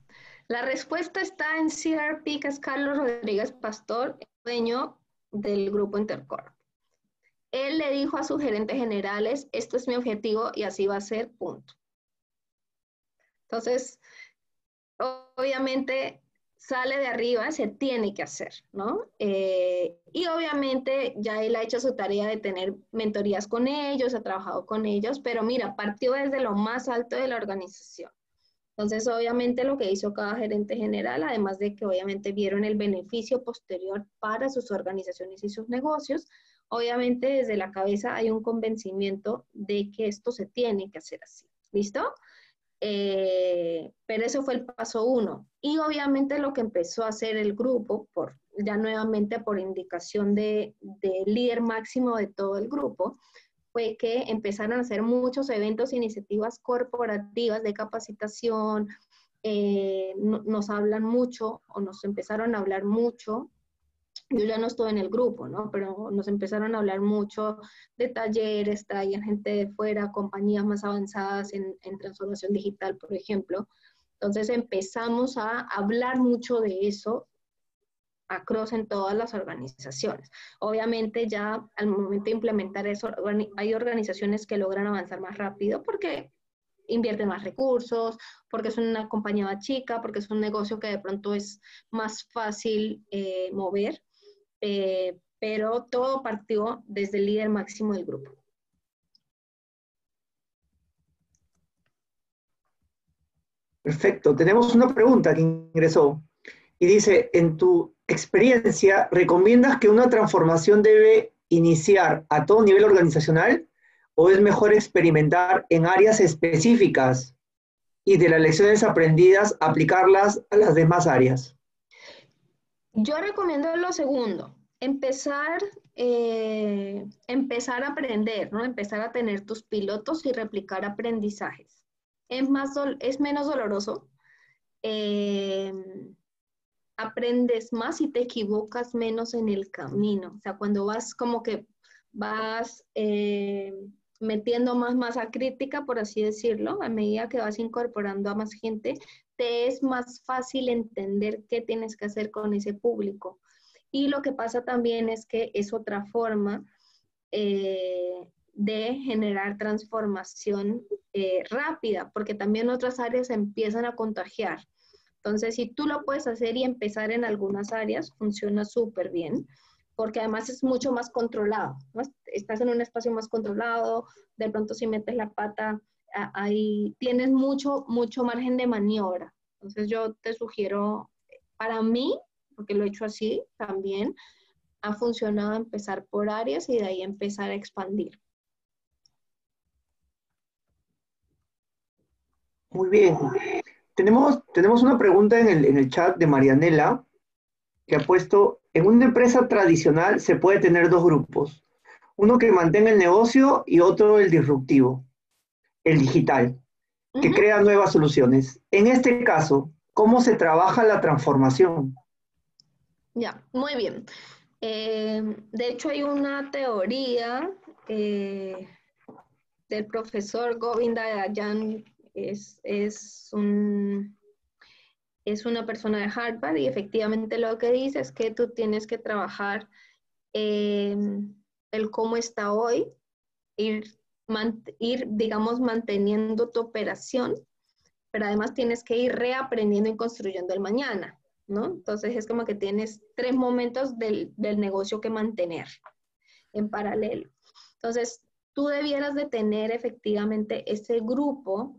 La respuesta está en CRP, que es Carlos Rodríguez Pastor, dueño del grupo Intercorp. Él le dijo a sus gerentes generales, esto es mi objetivo y así va a ser, punto. Entonces, obviamente sale de arriba, se tiene que hacer, ¿no? Y obviamente ya él ha hecho su tarea de tener mentorías con ellos, ha trabajado con ellos, pero mira, partió desde lo más alto de la organización. Entonces, obviamente lo que hizo cada gerente general, además de que obviamente vieron el beneficio posterior para sus organizaciones y sus negocios, obviamente desde la cabeza hay un convencimiento de que esto se tiene que hacer así. ¿Listo? Pero eso fue el paso uno. Y obviamente lo que empezó a hacer el grupo, ya nuevamente por indicación del líder máximo de todo el grupo, fue que empezaron a hacer muchos eventos e iniciativas corporativas de capacitación, nos hablan mucho o nos empezaron a hablar mucho. Yo ya no estuve en el grupo, ¿no? Pero nos empezaron a hablar mucho de talleres, traían gente de fuera, compañías más avanzadas en transformación digital, por ejemplo. Entonces empezamos a hablar mucho de eso across en todas las organizaciones. Obviamente ya al momento de implementar eso, hay organizaciones que logran avanzar más rápido porque invierten más recursos, porque es una compañía más chica, porque es un negocio que de pronto es más fácil mover, pero todo partió desde el líder máximo del grupo. Perfecto. Tenemos una pregunta que ingresó y dice, en tu experiencia, ¿recomiendas que una transformación debe iniciar a todo nivel organizacional o es mejor experimentar en áreas específicas y de las lecciones aprendidas aplicarlas a las demás áreas? Yo recomiendo lo segundo, empezar a aprender, ¿no? Empezar a tener tus pilotos y replicar aprendizajes. Es menos doloroso, eh, aprendes más y te equivocas menos en el camino. O sea, cuando vas como que vas metiendo más masa crítica, por así decirlo, a medida que vas incorporando a más gente, te es más fácil entender qué tienes que hacer con ese público. Y lo que pasa también es que es otra forma de generar transformación rápida, porque también otras áreas empiezan a contagiar. Entonces, si tú lo puedes hacer y empezar en algunas áreas, funciona súper bien, porque además es mucho más controlado, ¿no? Estás en un espacio más controlado, de pronto si metes la pata, ahí tienes mucho margen de maniobra. Entonces, yo te sugiero, para mí, porque lo he hecho así también, ha funcionado empezar por áreas y de ahí empezar a expandir. Muy bien. Tenemos una pregunta en el chat de Marianela que ha puesto, en una empresa tradicional se puede tener dos grupos, uno que mantenga el negocio y otro el disruptivo, el digital, Uh que -huh. crea nuevas soluciones. En este caso, ¿cómo se trabaja la transformación? Ya, muy bien. De hecho, hay una teoría eh, del profesor Govinda Dayan, es una persona de Harvard y efectivamente lo que dice es que tú tienes que trabajar eh, el cómo está hoy, ir, digamos, manteniendo tu operación, pero además tienes que ir reaprendiendo y construyendo el mañana, ¿no? Entonces es como que tienes tres momentos del negocio que mantener en paralelo. Entonces, tú debieras de tener efectivamente ese grupo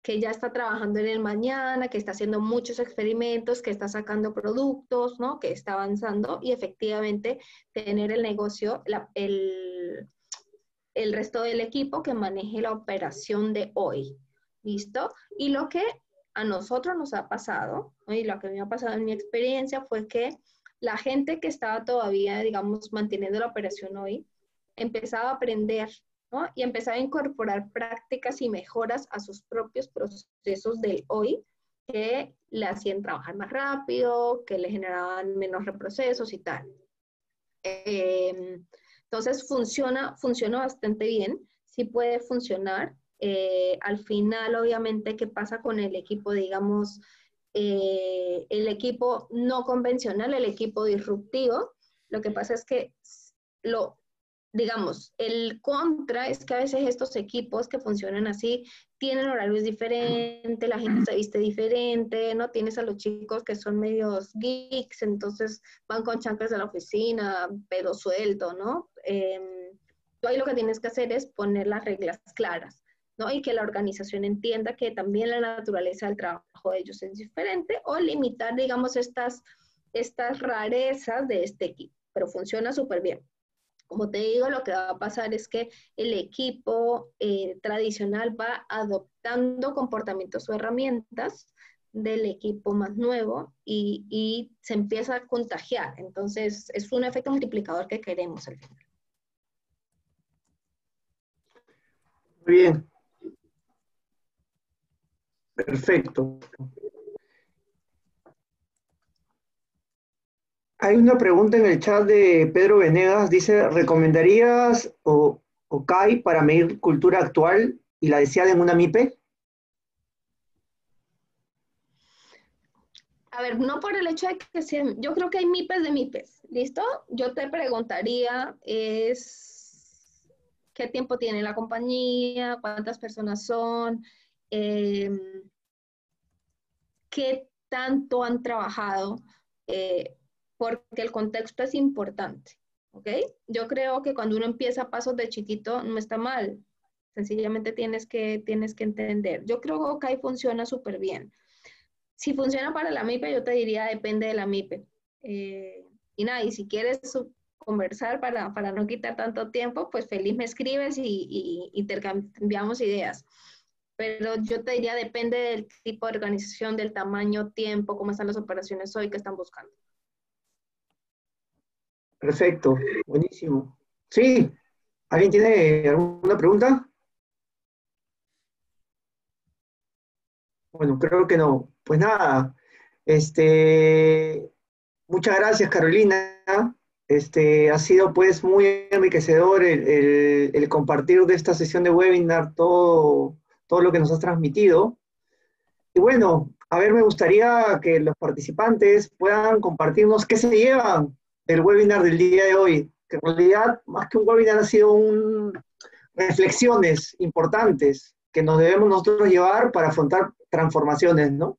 que ya está trabajando en el mañana, que está haciendo muchos experimentos, que está sacando productos, ¿no? Que está avanzando y efectivamente tener el negocio, el resto del equipo que maneje la operación de hoy. ¿Listo? Y lo que a nosotros nos ha pasado, ¿no? Y lo que me ha pasado en mi experiencia fue que la gente que estaba todavía, digamos, manteniendo la operación hoy, empezaba a aprender, ¿no? Y empezaba a incorporar prácticas y mejoras a sus propios procesos del hoy que le hacían trabajar más rápido, que le generaban menos reprocesos y tal. Entonces funciona bastante bien, sí puede funcionar. Al final, obviamente, ¿qué pasa con el equipo, digamos, el equipo no convencional, el equipo disruptivo? Lo que pasa es que digamos, el contra es que a veces estos equipos que funcionan así tienen horarios diferentes, la gente se viste diferente, ¿no? Tienes a los chicos que son medios geeks, entonces van con chanclas a la oficina, pero suelto, ¿no? Tú ahí lo que tienes que hacer es poner las reglas claras, ¿no? Y que la organización entienda que también la naturaleza del trabajo de ellos es diferente o limitar, digamos, estas rarezas de este equipo, pero funciona súper bien. Como te digo, lo que va a pasar es que el equipo tradicional va adoptando comportamientos o herramientas del equipo más nuevo y se empieza a contagiar. Entonces, es un efecto multiplicador que queremos al final. Muy bien, perfecto. Hay una pregunta en el chat de Pedro Venegas, dice, ¿recomendarías OKAI para medir cultura actual y la deseada en una MIPE? A ver, no por el hecho de que sean, yo creo que hay MIPES de MIPES, ¿listo? Yo te preguntaría qué tiempo tiene la compañía, cuántas personas son, eh, qué tanto han trabajado, porque el contexto es importante, ¿ok? Yo creo que cuando uno empieza pasos de chiquito no está mal, sencillamente tienes que entender. Yo creo que ahí funciona súper bien. Si funciona para la MIPE, yo te diría depende de la MIPE. Y nada, y si quieres conversar para no quitar tanto tiempo, pues feliz me escribes y intercambiamos ideas. Pero yo te diría depende del tipo de organización, del tamaño, tiempo, cómo están las operaciones hoy que están buscando. Perfecto, buenísimo. Sí, ¿alguien tiene alguna pregunta? Bueno, creo que no. Pues nada, este, muchas gracias, Carolina. Ha sido pues muy enriquecedor el compartir de esta sesión de webinar todo lo que nos has transmitido. Y bueno, a ver, me gustaría que los participantes puedan compartirnos qué se llevan del webinar del día de hoy, que en realidad, más que un webinar, ha sido reflexiones importantes que nos debemos nosotros llevar para afrontar transformaciones, ¿no?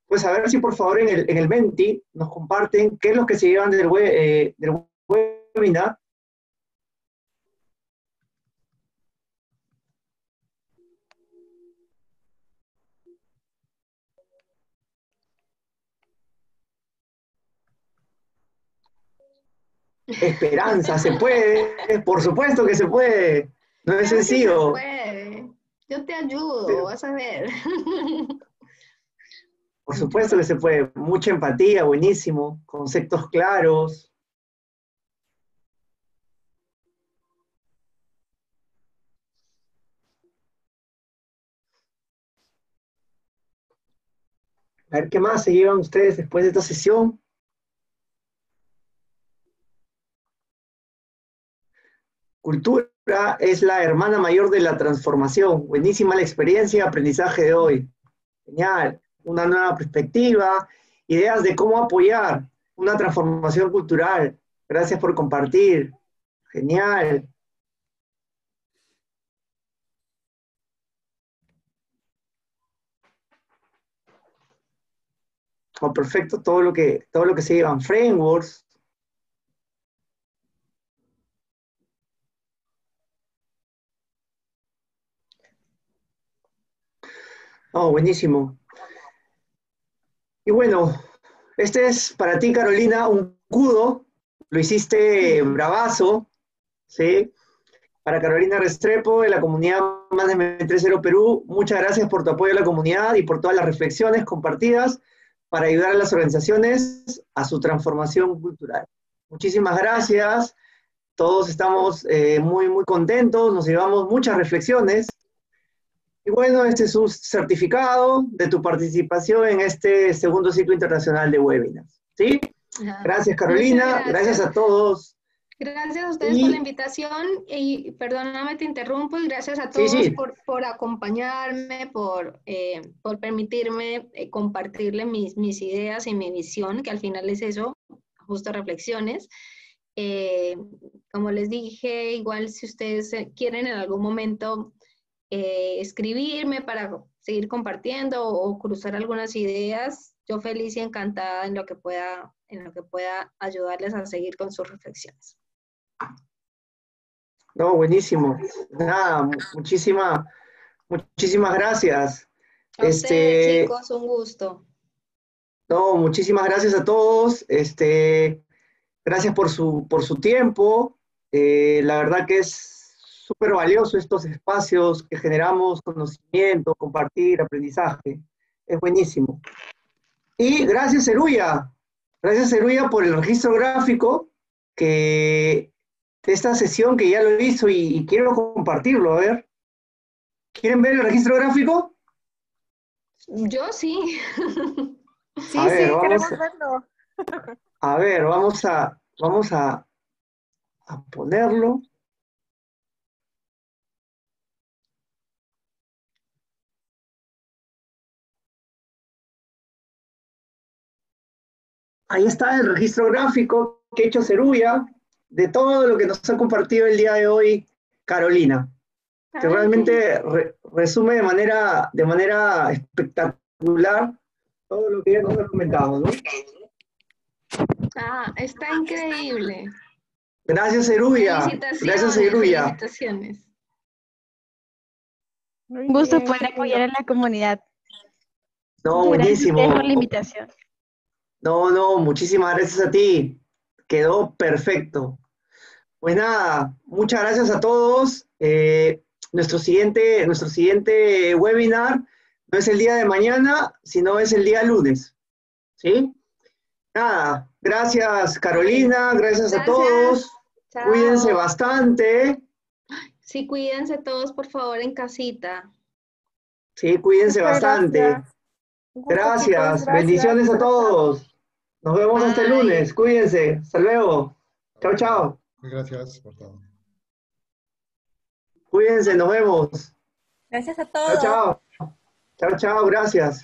Pues a ver si por favor en el Menti nos comparten qué es lo que se llevan del webinar. Esperanza, se puede, por supuesto que se puede, no es Claro que se sencillo, puede. Yo te ayudo, pero vas a ver. por Mucha supuesto que se empatía. puede, mucha empatía, buenísimo, conceptos claros. A ver qué más se llevan ustedes después de esta sesión. Cultura es la hermana mayor de la transformación. Buenísima la experiencia y aprendizaje de hoy. Genial. Una nueva perspectiva, ideas de cómo apoyar una transformación cultural. Gracias por compartir. Genial. Oh, perfecto, todo lo que se llevan frameworks. Oh, No, buenísimo. Y bueno, este es para ti, Carolina, un kudo. Lo hiciste bravazo, ¿sí? Para Carolina Restrepo, de la comunidad Más de M30 Perú, muchas gracias por tu apoyo a la comunidad y por todas las reflexiones compartidas para ayudar a las organizaciones a su transformación cultural. Muchísimas gracias. Todos estamos muy, muy contentos, nos llevamos muchas reflexiones. Y bueno, este es un certificado de tu participación en este segundo ciclo internacional de webinars. ¿Sí? Gracias, Carolina. Gracias a todos. Gracias a ustedes por la invitación y perdóname, te interrumpo, y gracias a todos sí. por acompañarme, por permitirme compartirle mis ideas y mi visión, que al final es eso, justo reflexiones. Como les dije, igual si ustedes quieren en algún momento escribirme para seguir compartiendo o cruzar algunas ideas, yo feliz y encantada en lo que pueda ayudarles a seguir con sus reflexiones. No, buenísimo. Nada, muchísimas gracias. A ustedes, chicos, un gusto. No, muchísimas gracias a todos. Gracias por su tiempo. La verdad que es súper valioso estos espacios que generamos conocimiento, compartir, aprendizaje. Es buenísimo. Y gracias, Zeruya. Gracias, Zeruya, por el registro gráfico de esta sesión que ya lo hizo y quiero compartirlo. A ver. ¿Quieren ver el registro gráfico? Yo sí. Sí, queremos verlo. A ver, vamos a ponerlo. Ahí está el registro gráfico que ha hecho Zeruya de todo lo que nos ha compartido el día de hoy Carolina, que realmente resume de manera espectacular todo lo que ya nos ha comentado, ¿no? Está increíble. Gracias, Zeruya. Gracias, Zeruya. Felicitaciones. Un gusto poder apoyar a la comunidad. No, buenísimo. Gracias por la invitación. No, muchísimas gracias a ti. Quedó perfecto. Pues nada, muchas gracias a todos. Nuestro siguiente webinar no es el día de mañana, sino es el día lunes. ¿Sí? Nada, gracias Carolina, gracias a todos. Chao. Cuídense bastante. Sí, cuídense todos, por favor, en casita. Sí, cuídense bastante. Gracias. Bendiciones a todos. Nos vemos hasta el lunes. Cuídense. Hasta luego. Chao, chao. Gracias por todo. Cuídense, nos vemos. Gracias a todos. Chao, chao. Chao, chao, gracias.